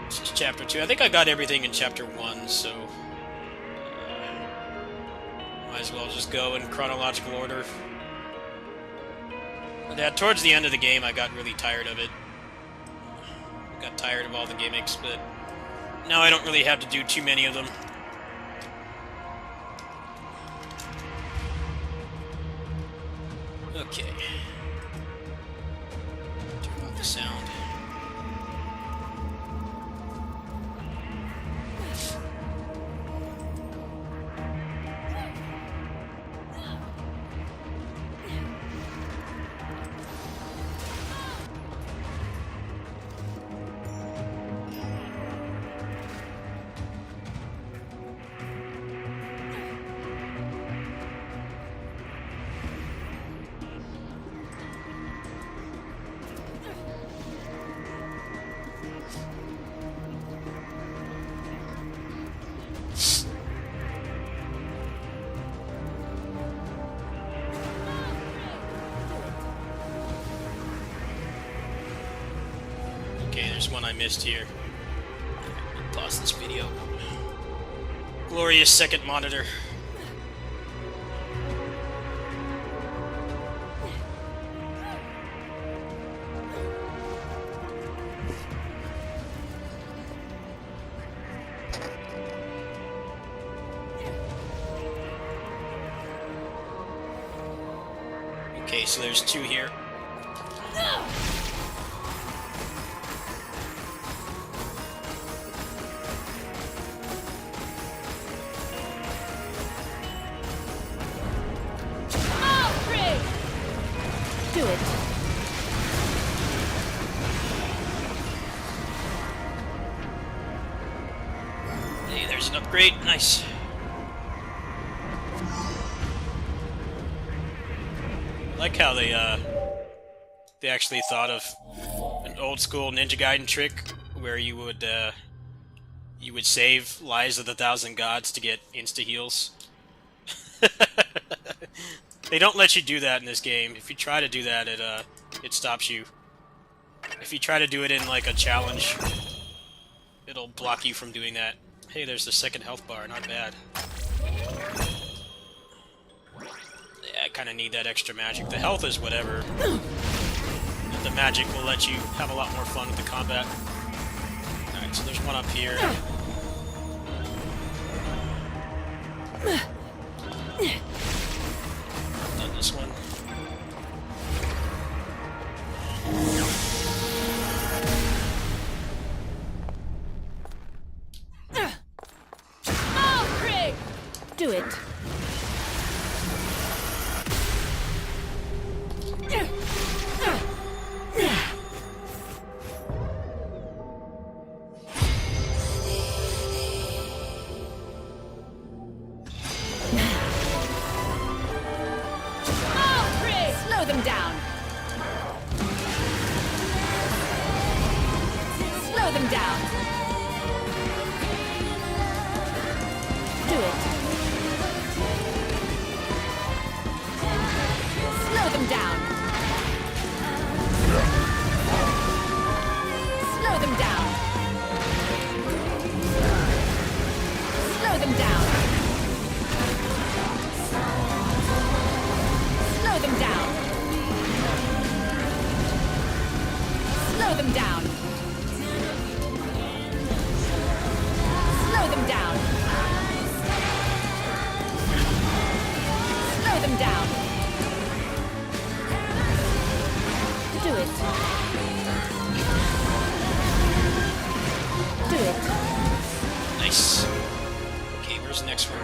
A: This is Chapter 2. I think I got everything in Chapter 1, so... might as well just go in chronological order. But yeah, towards the end of the game, I got really tired of it. Got tired of all the gimmicks, but now I don't really have to do too many of them. Okay. Turn off the sound. Okay, there's one I missed here. Toss pause this video. Glorious second monitor. Okay, so there's 2 here.
B: Valkyrie!
C: Do it.
A: Hey, there's an upgrade. Nice. I like how they actually thought of an old school Ninja Gaiden trick where you would save Lies of the Thousand Gods to get insta heals. They don't let you do that in this game. If you try to do that, it stops you. If you try to do it in like a challenge, it'll block you from doing that. Hey, there's the second health bar. Not bad. Yeah, I kind of need that extra magic. The health is whatever. The magic will let you have a lot more fun with the combat. Alright, so there's one up here. Done this one.
B: Valkyrie!
C: Do it.
B: Valkyrie!
C: Slow them down. Slow them down. Do it. Slow them down. Slow them down. Slow them down. Slow them down. Slow them down. Slow them down. Slow them down. Do it. Do it.
A: Nice. Okay, where's the next one?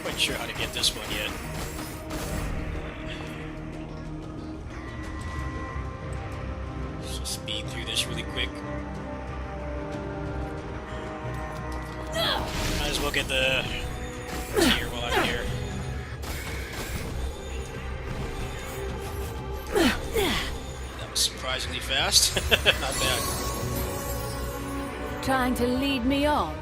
A: Quite sure how to get this one yet. So speed through this really quick. Might as well get the tier while I'm here. That was surprisingly fast. Not bad.
C: Trying to lead me on?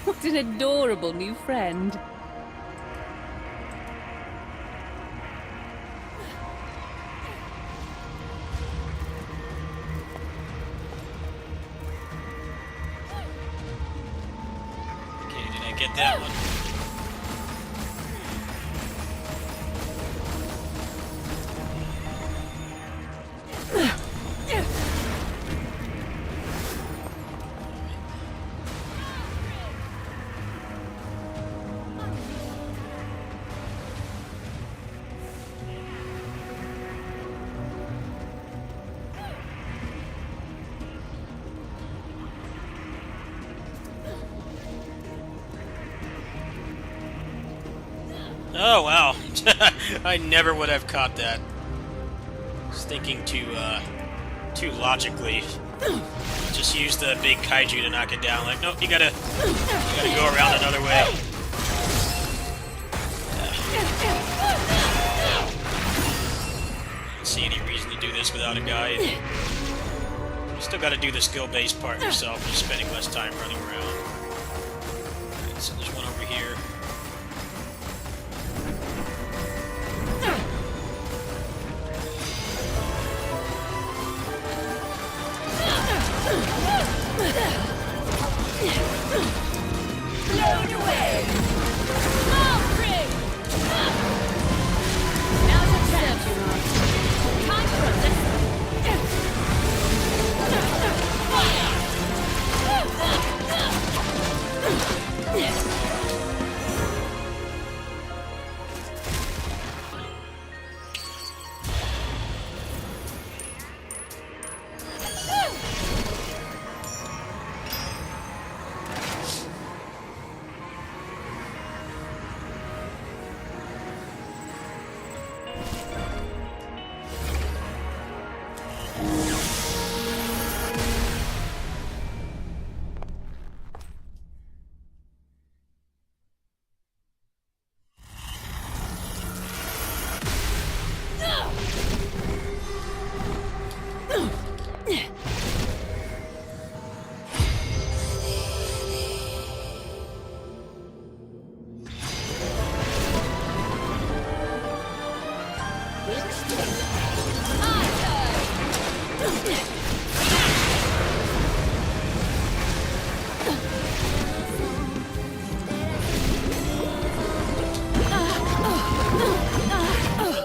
C: What an adorable new friend.
A: Okay, did I get that one? Oh wow, I never would have caught that. I was thinking too logically. Just use the big kaiju to knock it down. Like, nope, you gotta go around another way. Don't see any reason to do this without a guide. You still gotta do the skill-based part yourself, just spending less time running around. Alright, so there's one over here.
B: Blown away! Valkyrie! Now to serve you right. Time for a lesson.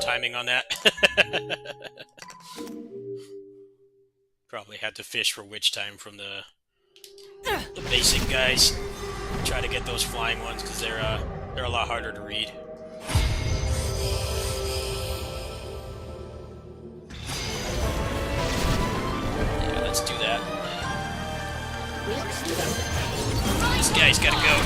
A: Timing on that. Probably had to fish for witch time from the basic guys. Try to get those flying ones because they're a lot harder to read. Yeah, let's do that. This guy's gotta go.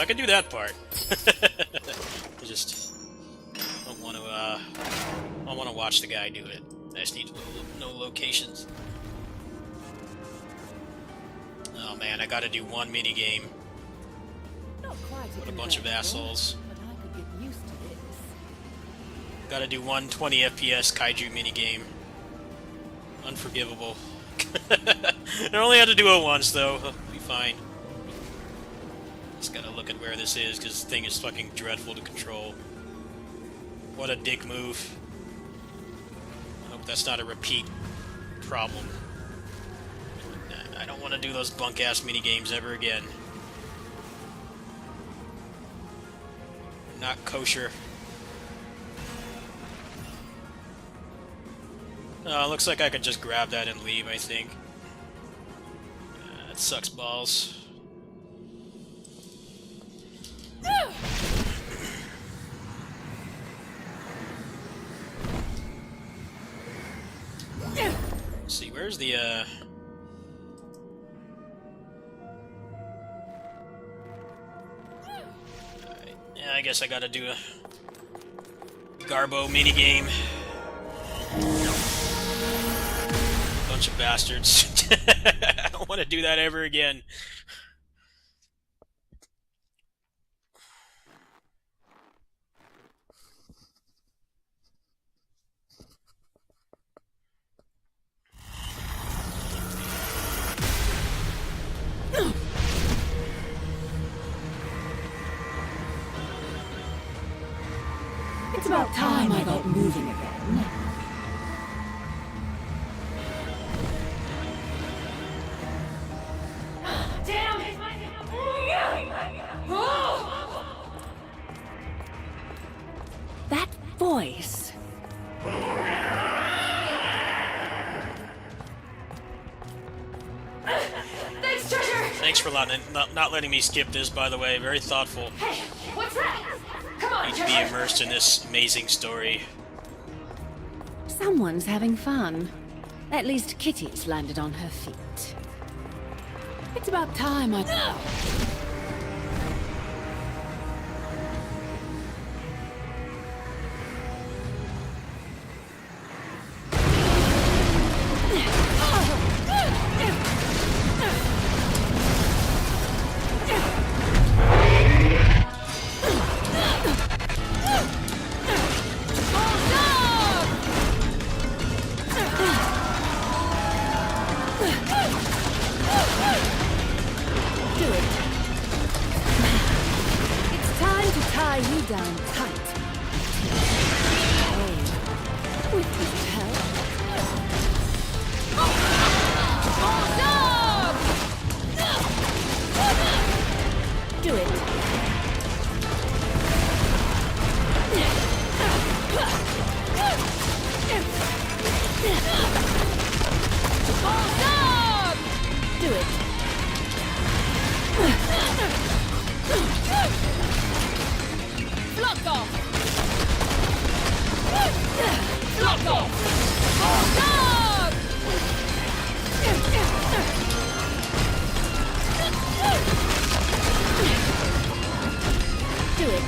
A: I can do that part. I just don't want to watch the guy do it. I just need to know locations. Oh man, I gotta do one mini game. What a bunch of assholes. Gotta do one 20 FPS kaiju mini game. Unforgivable. I only had to do it once though. It'll be fine. Just gotta look at where this is, because this thing is fucking dreadful to control. What a dick move. I hope that's not a repeat problem. I don't want to do those bunk-ass minigames ever again. Not kosher. Looks like I could just grab that and leave, I think. That sucks balls. Let's see, where's the, Alright, yeah, I guess I gotta do a Garbo minigame. Bunch of bastards. I don't want to do that ever again.
C: It's about time I got moving again.
B: Damn it!
C: That voice.
B: Thanks, treasure!
A: Thanks for not letting me skip this, by the way. Very thoughtful.
B: Hey, what's that? Come on,
A: Need to be
B: treasure!
A: immersed in this amazing story.
C: Someone's having fun. At least Kitty's landed on her feet. It's about time I... Do it. It's time to tie you down tight. Oh, with his help. Do it. Do it. Block off! Block off! Do it.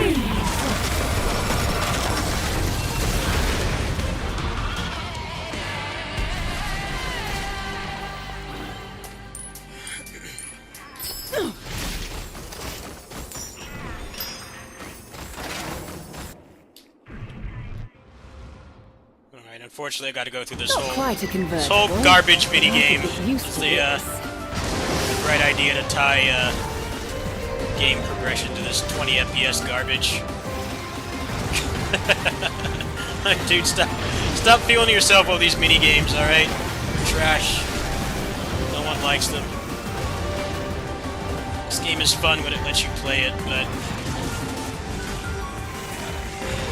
C: Do it.
A: Alright, unfortunately I gotta go through this
C: Not
A: whole
C: quite a convertible.
A: garbage mini
C: Not a
A: game.
C: bit
A: It's
C: useful,
A: the
C: yes.
A: right idea to tie game progression to this 20 FPS garbage. Dude, stop feeling yourself over these mini games, alright? Trash. No one likes them. This game is fun when it lets you play it, but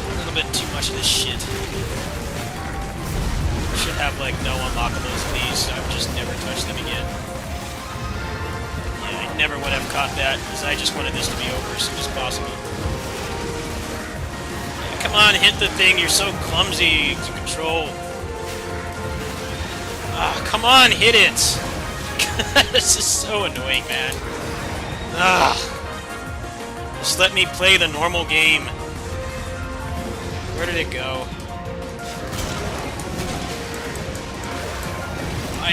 A: a little bit too much of this shit. Should have like no unlockables, please. I would just never touch them again. Yeah, I never would have caught that, because I just wanted this to be over as soon as possible. Come on, hit the thing, you're so clumsy to control. Ah, come on, hit it! This is so annoying, man. Ah. Just let me play the normal game. Where did it go?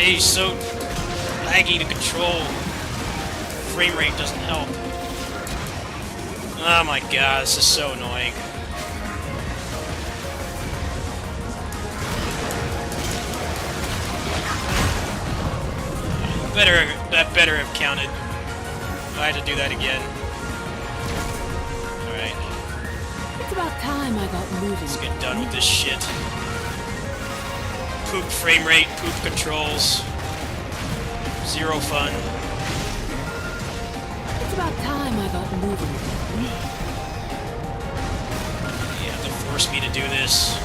A: It's so laggy to control. Frame rate doesn't help. Oh my god, this is so annoying. That better have counted. I had to do that again. Alright.
C: It's about time I got moving.
A: Let's get done with this shit. Poop frame rate, poop controls. Zero fun.
C: It's about time I got moving.
A: You have to force me to do this.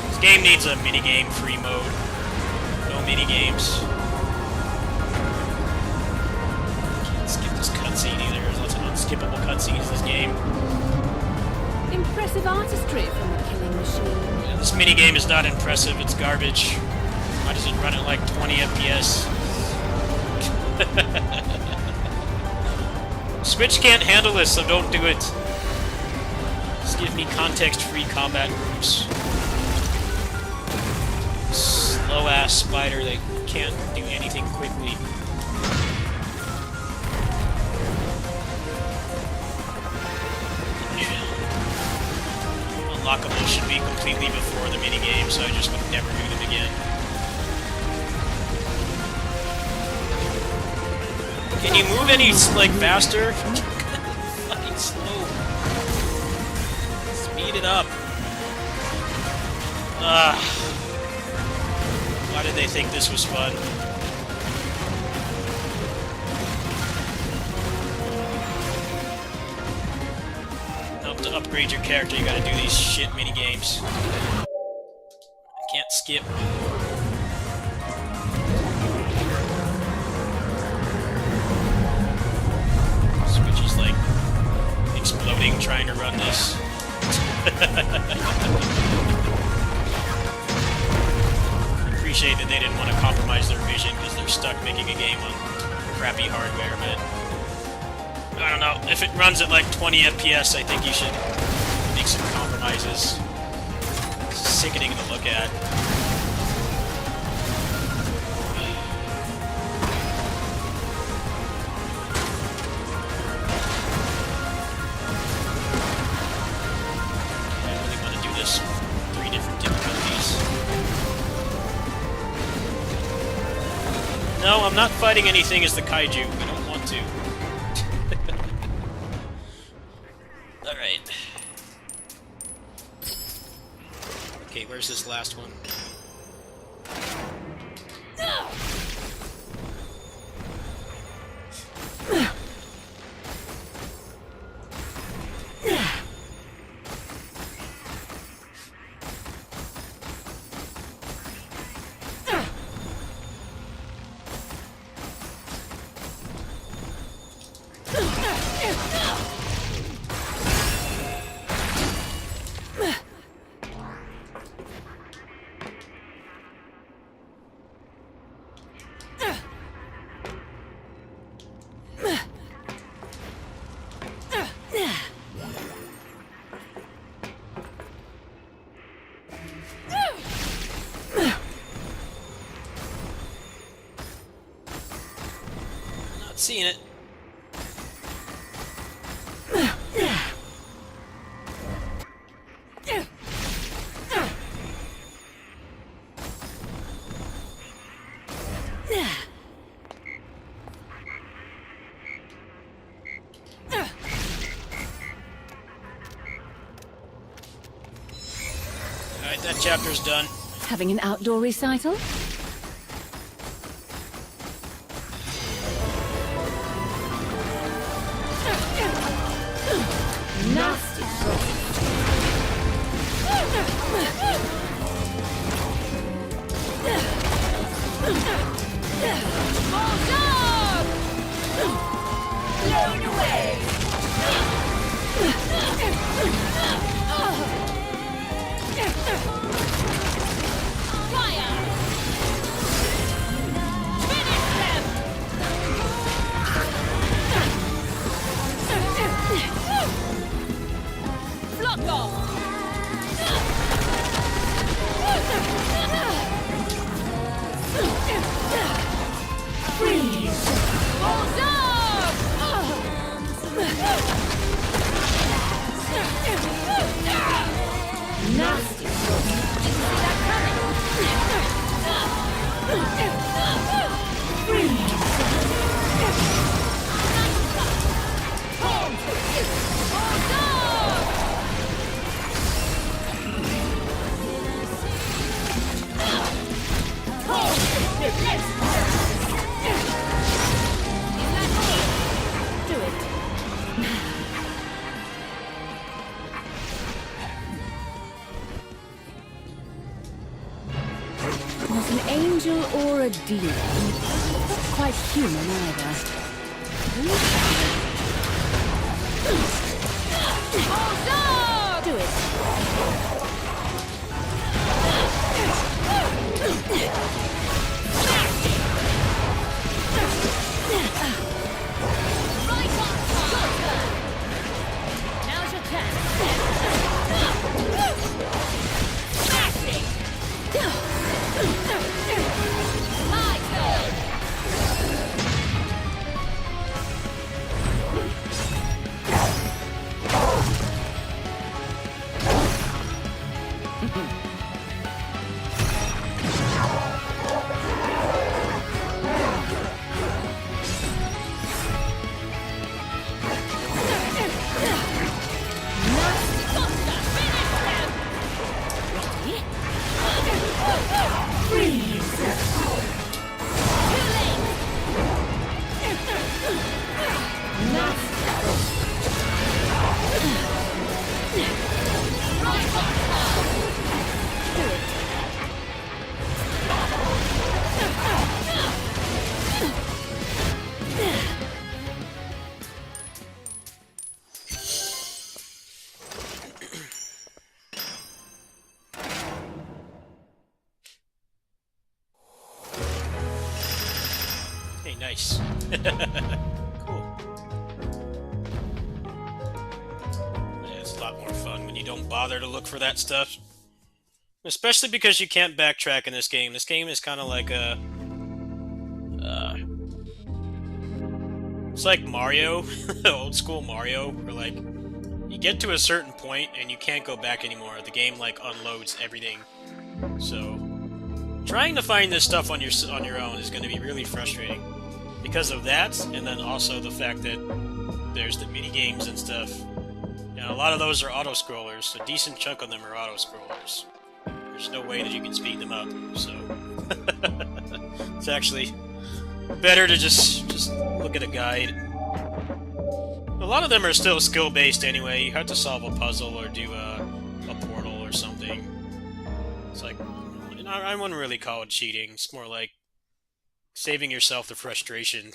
A: This game needs a minigame free mode. No minigames. Can't skip this cutscene either. There's lots of unskippable cutscenes in this game.
C: Impressive artistry from the killing machine.
A: Yeah, this minigame is not impressive, it's garbage. Why does it run at like 20 FPS? Switch can't handle this, so don't do it. Just give me context-free combat groups. Slow-ass spider that can't do anything quickly. Unlockable should be completely before the minigame, so I just would never do them again. Can you move any, like, faster? Fucking slow. Speed it up. Why did they think this was fun? To upgrade your character, you gotta do these shit minigames. I can't skip. Switch is like exploding trying to run this. I appreciate that they didn't want to compromise their vision because they're stuck making a game on crappy hardware, but I don't know. If it runs at like 20 FPS, I think you should make some compromises. It's sickening to look at. I really want to do this 3 different difficulties. No, I'm not fighting anything as the kaiju. I don't want to. Alright. Okay, where's this last one? Not seeing it. Alright, that chapter's done.
C: Having an outdoor recital? Nasty.
B: Blown away! Fire! Finish them! Block off!
C: angel or a demon. Not quite human either. Do it.
B: Right on time. Now's your chance. My turn.
A: Hey, nice. Cool. Yeah, it's a lot more fun when you don't bother to look for that stuff. Especially because you can't backtrack in this game. This game is kind of like a... it's like Mario, old school Mario, where like, you get to a certain point and you can't go back anymore. The game like unloads everything. So, trying to find this stuff on your own is going to be really frustrating. Because of that, and then also the fact that there's the mini games and stuff. And a lot of those are auto-scrollers, a decent chunk of them are auto-scrollers. There's no way that you can speed them up, so... it's actually better to just look at a guide. A lot of them are still skill-based anyway. You have to solve a puzzle or do a portal or something. It's like... I wouldn't really call it cheating. It's more like saving yourself the frustration.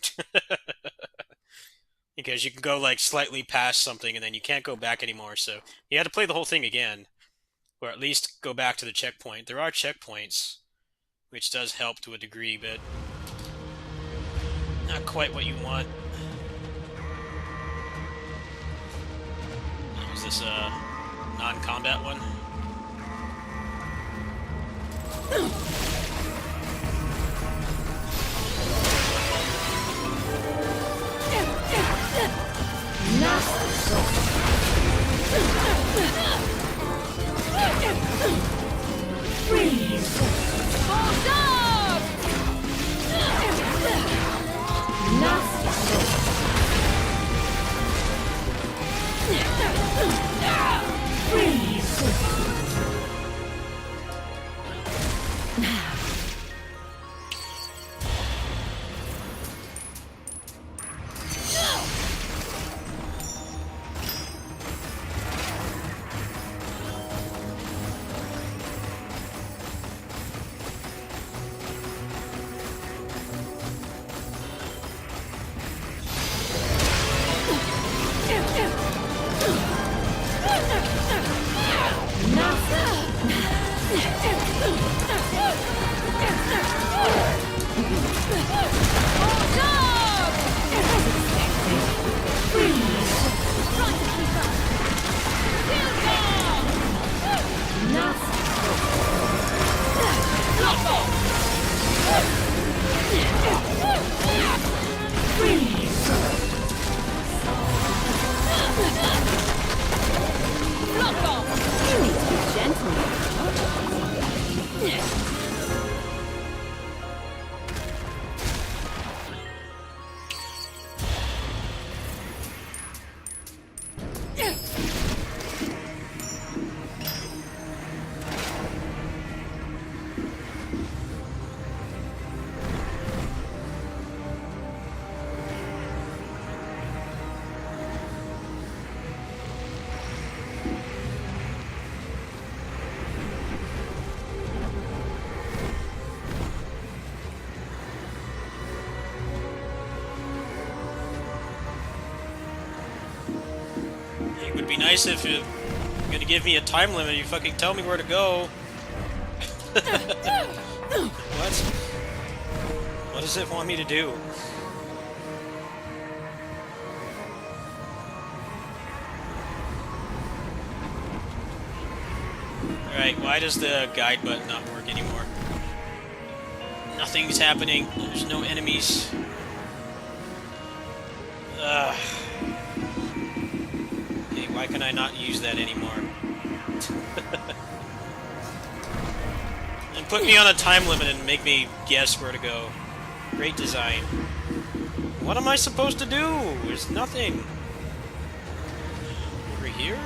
A: Because you can go like slightly past something and then you can't go back anymore, so you had to play the whole thing again. Or at least go back to the checkpoint. There are checkpoints, which does help to a degree, but not quite what you want. Is this a non-combat one?
B: Freeze! Bulldog! Freeze!
A: It would be nice if you're gonna give me a time limit, you fucking tell me where to go. What? What does it want me to do? Alright, why does the guide button not work anymore? Nothing's happening. There's no enemies. Ugh. Okay, why can I not use that anymore? And put me on a time limit and make me guess where to go. Great design. What am I supposed to do? There's nothing. Over here?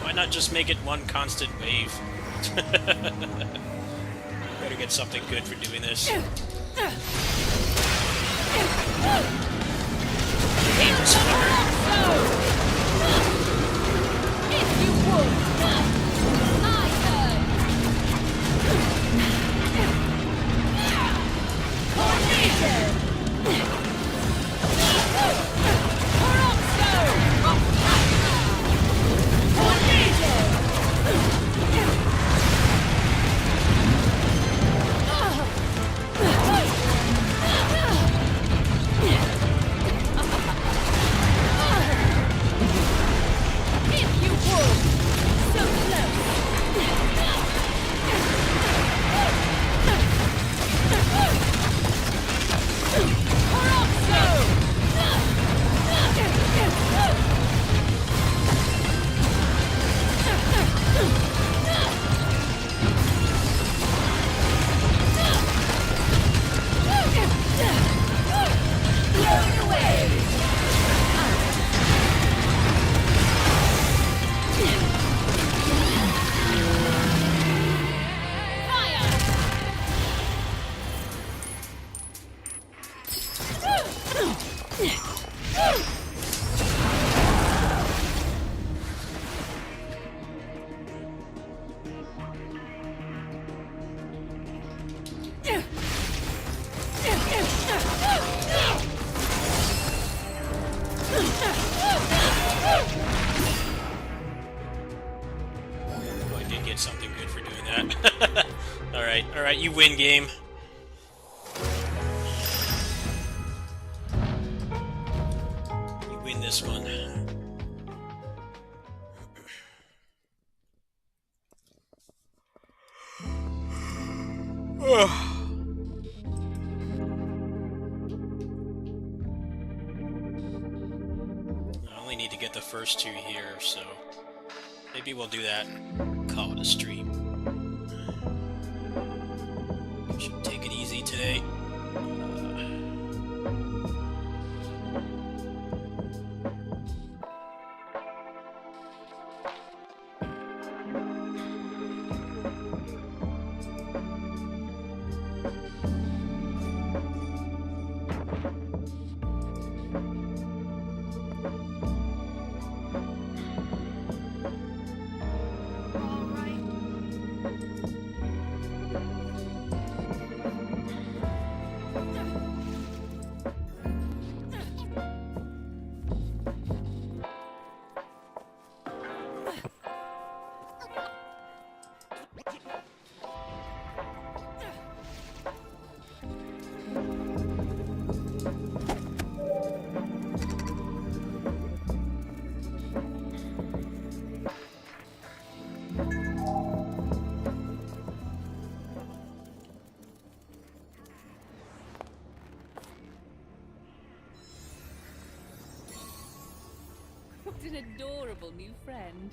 A: Why not just make it one constant wave? Better get something good for doing this. Hate this fucker.
B: If you would. My turn. Tornado.
A: I did get something good for doing that. Alright, you win, game. You win this one. I only need to get the first two here, so maybe we'll do that. Call it a stream. Should take it easy today.
C: What an adorable new friend.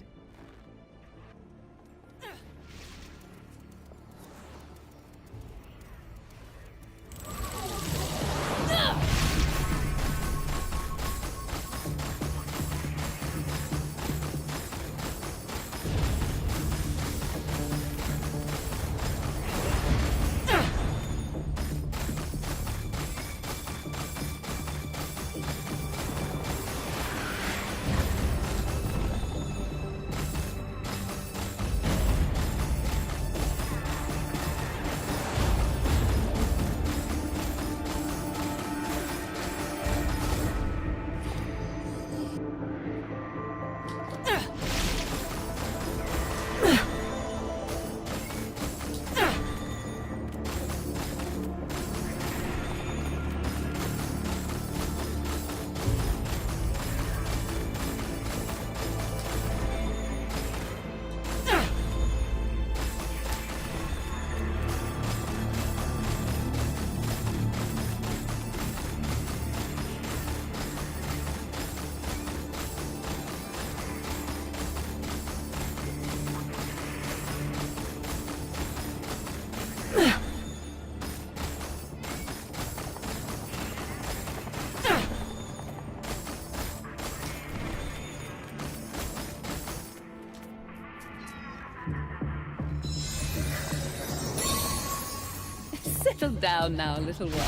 C: Settle down now, little one.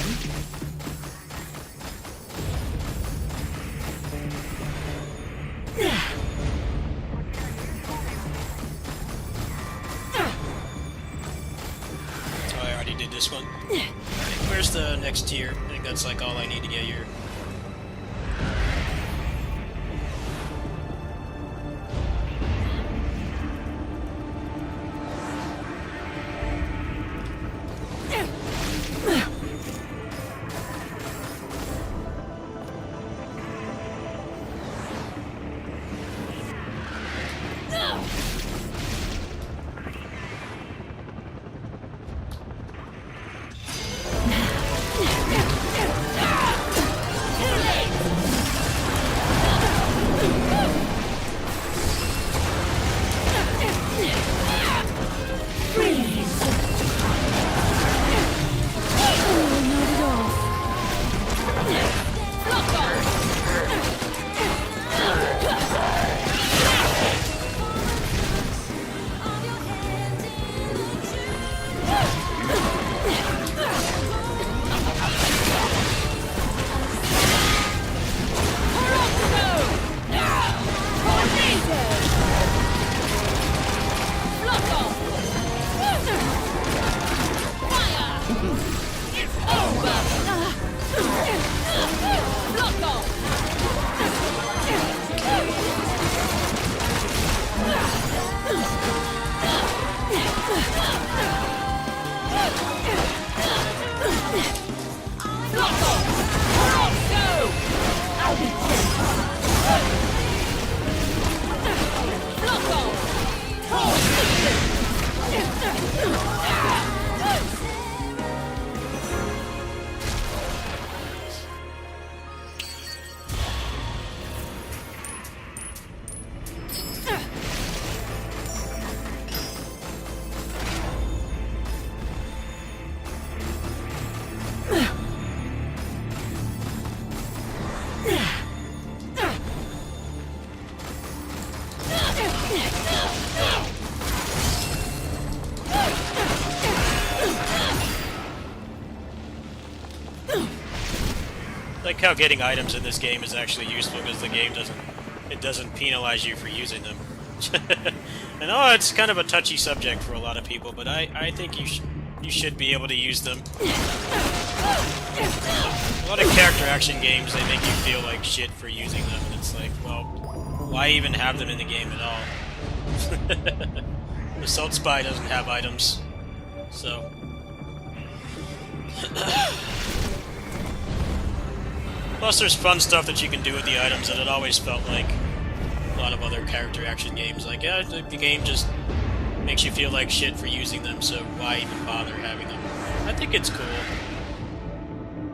A: Oh, I already did this one. Alright, where's the next tier? I think that's like all I need to get here. Like how getting items in this game is actually useful because the game doesn't penalize you for using them. I know it's kind of a touchy subject for a lot of people, but I think you should be able to use them. A lot of character action games, they make you feel like shit for using them, and it's like, well, why even have them in the game at all? Assault Spy doesn't have items, so... Plus there's fun stuff that you can do with the items that it always felt like a lot of other character action games. Like, yeah, the game just makes you feel like shit for using them, so why even bother having them? I think it's cool.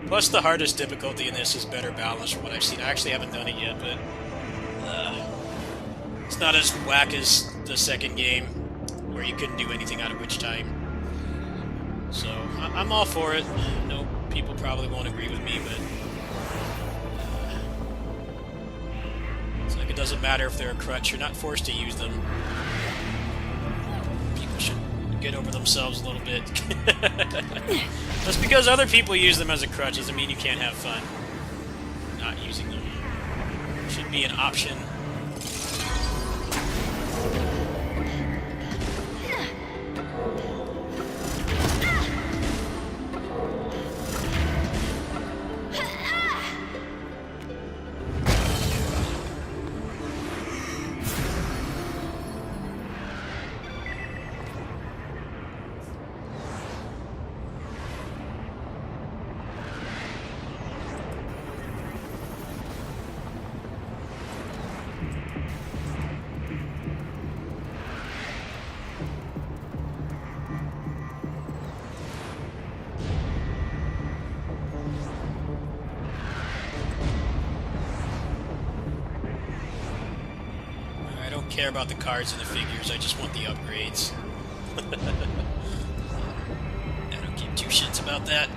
A: Plus the hardest difficulty in this is better balanced from what I've seen. I actually haven't done it yet, but it's not as whack as the second game, where you couldn't do anything out of Witch Time. So, I'm all for it. I know people probably won't agree with me, but... it's like it doesn't matter if they're a crutch, you're not forced to use them. People should get over themselves a little bit. Just because other people use them as a crutch doesn't mean you can't have fun not using them. It should be an option. I don't care about the cards and the figures, I just want the upgrades. I don't give two shits about that.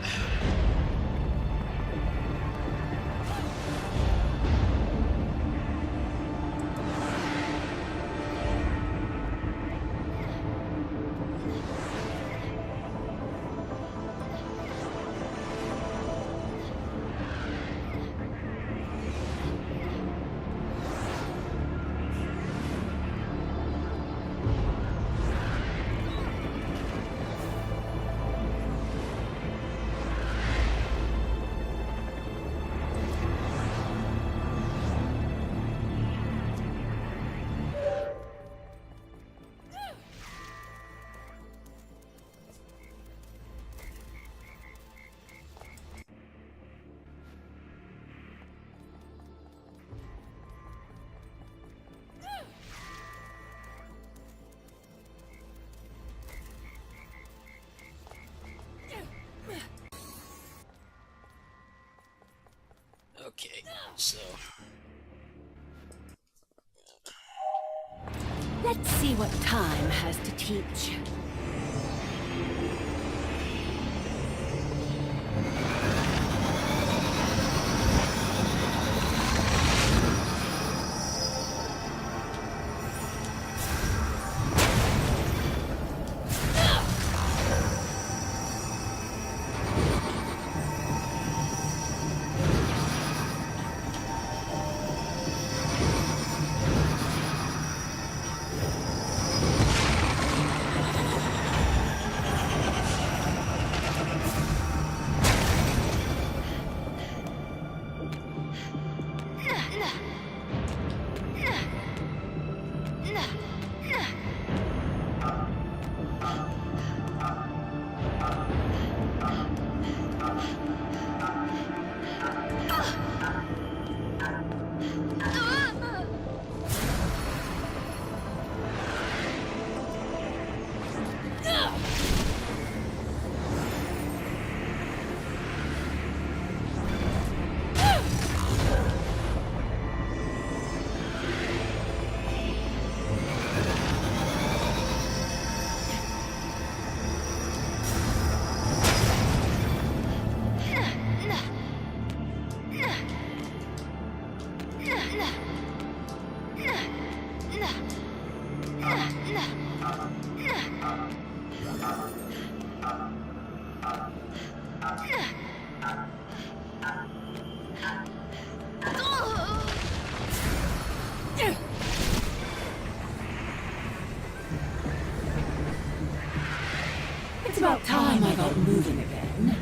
A: So.
C: Let's see what time has to teach. It's about time I got moving again.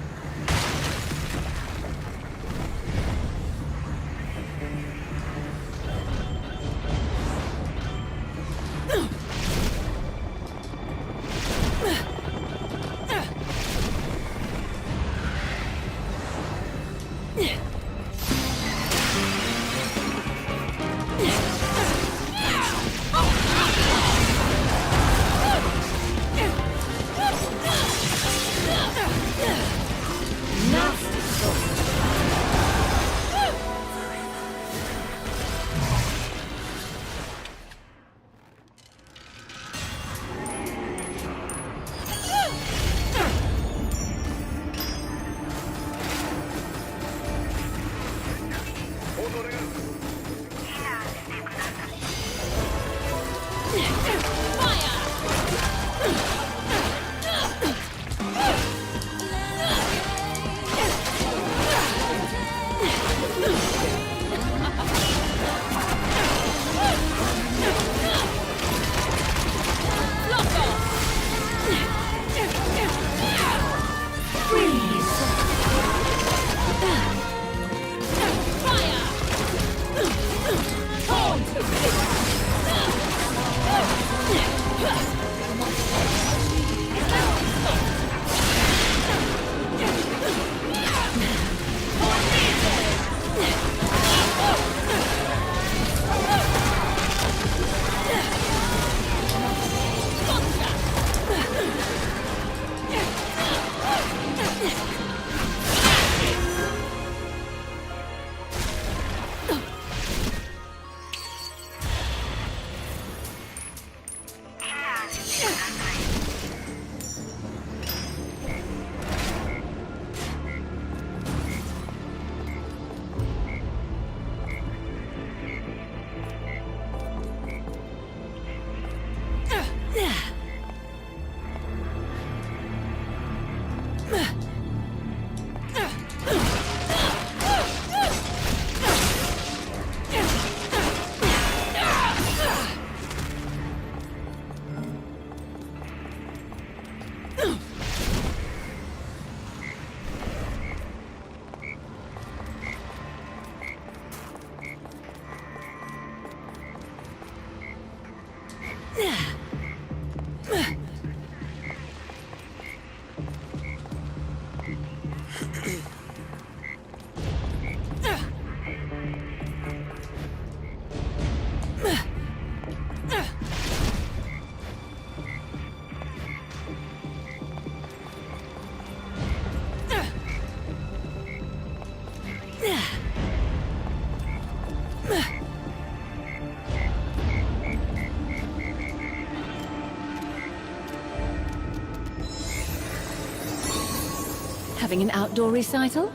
C: Having an outdoor recital?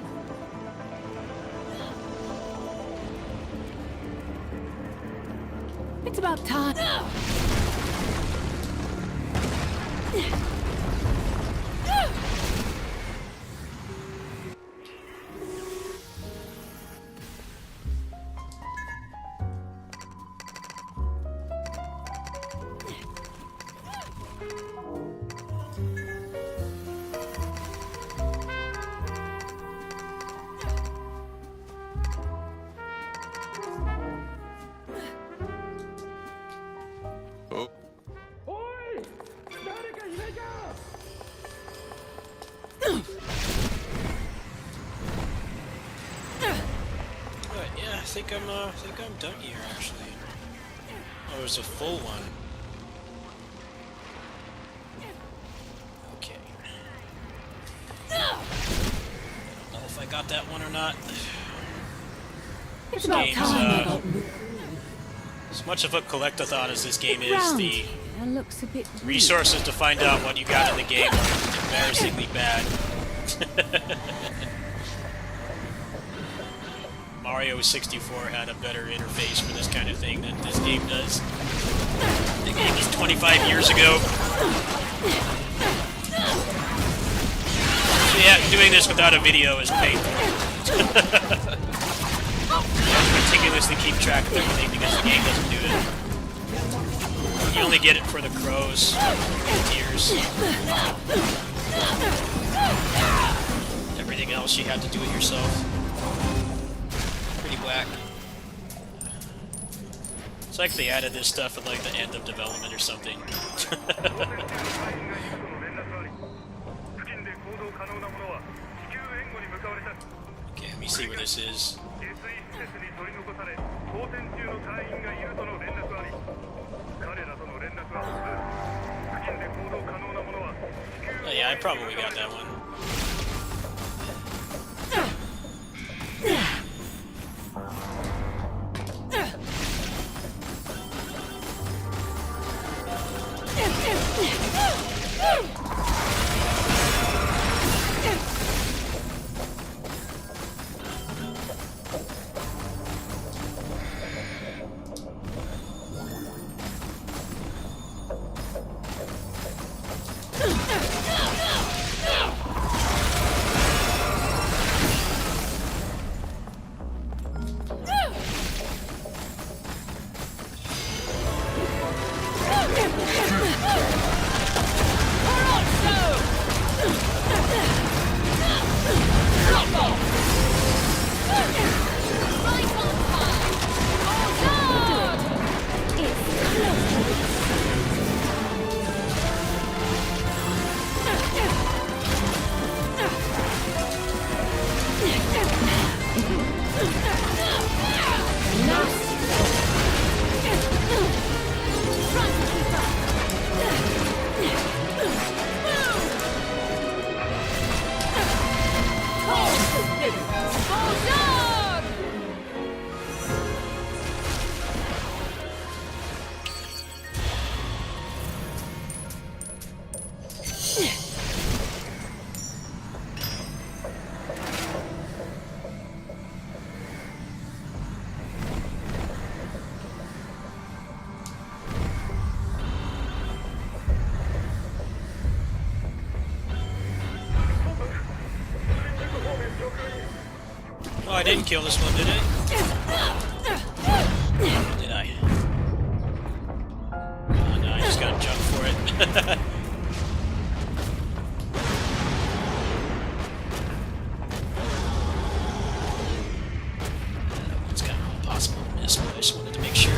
C: It's about time.
A: I think I'm done here, actually. Oh, there's a full one. Okay. I don't know if I got that one or not.
C: It's
A: This
C: about
A: game's,
C: time.
A: as much of a collect-a-thon as this game is, the
C: Looks a bit
A: resources to find out what you got in the game are embarrassingly bad. Mario 64 had a better interface for this kind of thing than this game does. The game was 25 years ago. So yeah, doing this without a video is painful. You have to meticulously keep track of everything because the game doesn't do it. You only get it for the crows, the tears. Everything else you have to do it yourself. Whack. It's like they added this stuff at like the end of development or something. Okay, let me see where this is. Oh, yeah, I probably got that one. Oh, I didn't kill this one, did I? Did I? Oh, no, I just got jump for it. It's kind of impossible to miss, but I just wanted to make sure.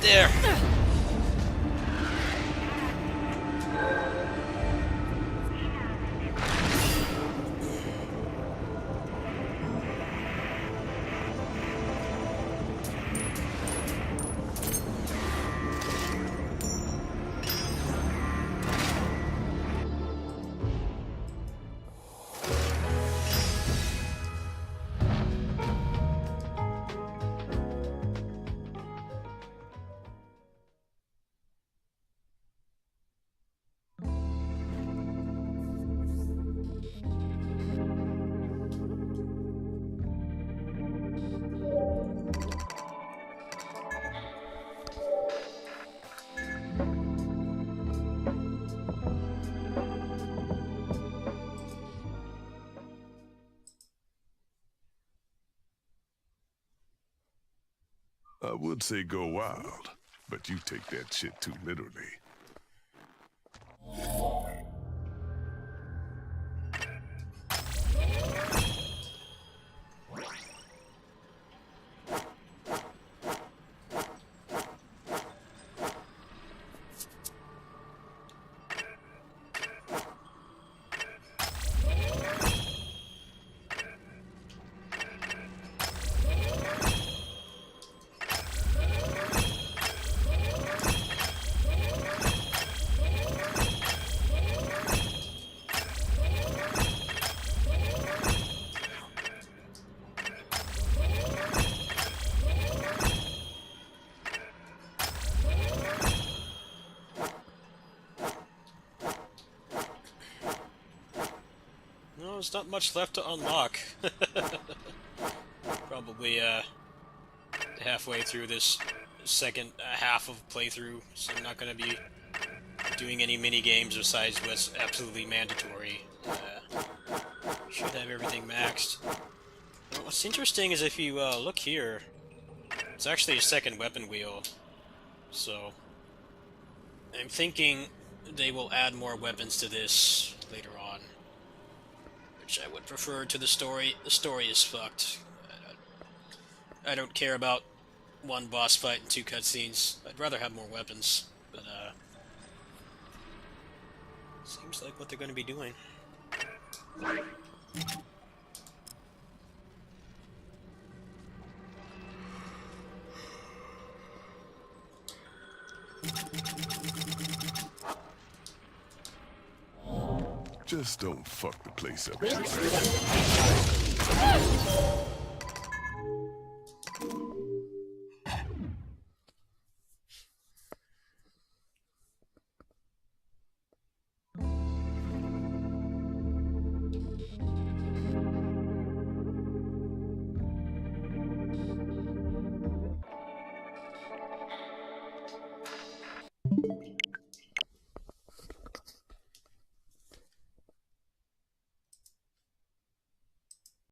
A: There.
D: I would say go wild, but you take that shit too literally.
A: there's not much left to unlock. Probably halfway through this second half of playthrough, so I'm not going to be doing any mini games besides what's absolutely mandatory. Should have everything maxed. Well, what's interesting is if you look here, it's actually a second weapon wheel. So I'm thinking they will add more weapons to this later on, which I would prefer to the story. The story is fucked. I don't care about one boss fight and 2 cutscenes. I'd rather have more weapons, but seems like what they're going to be doing.
D: Just don't fuck the place up.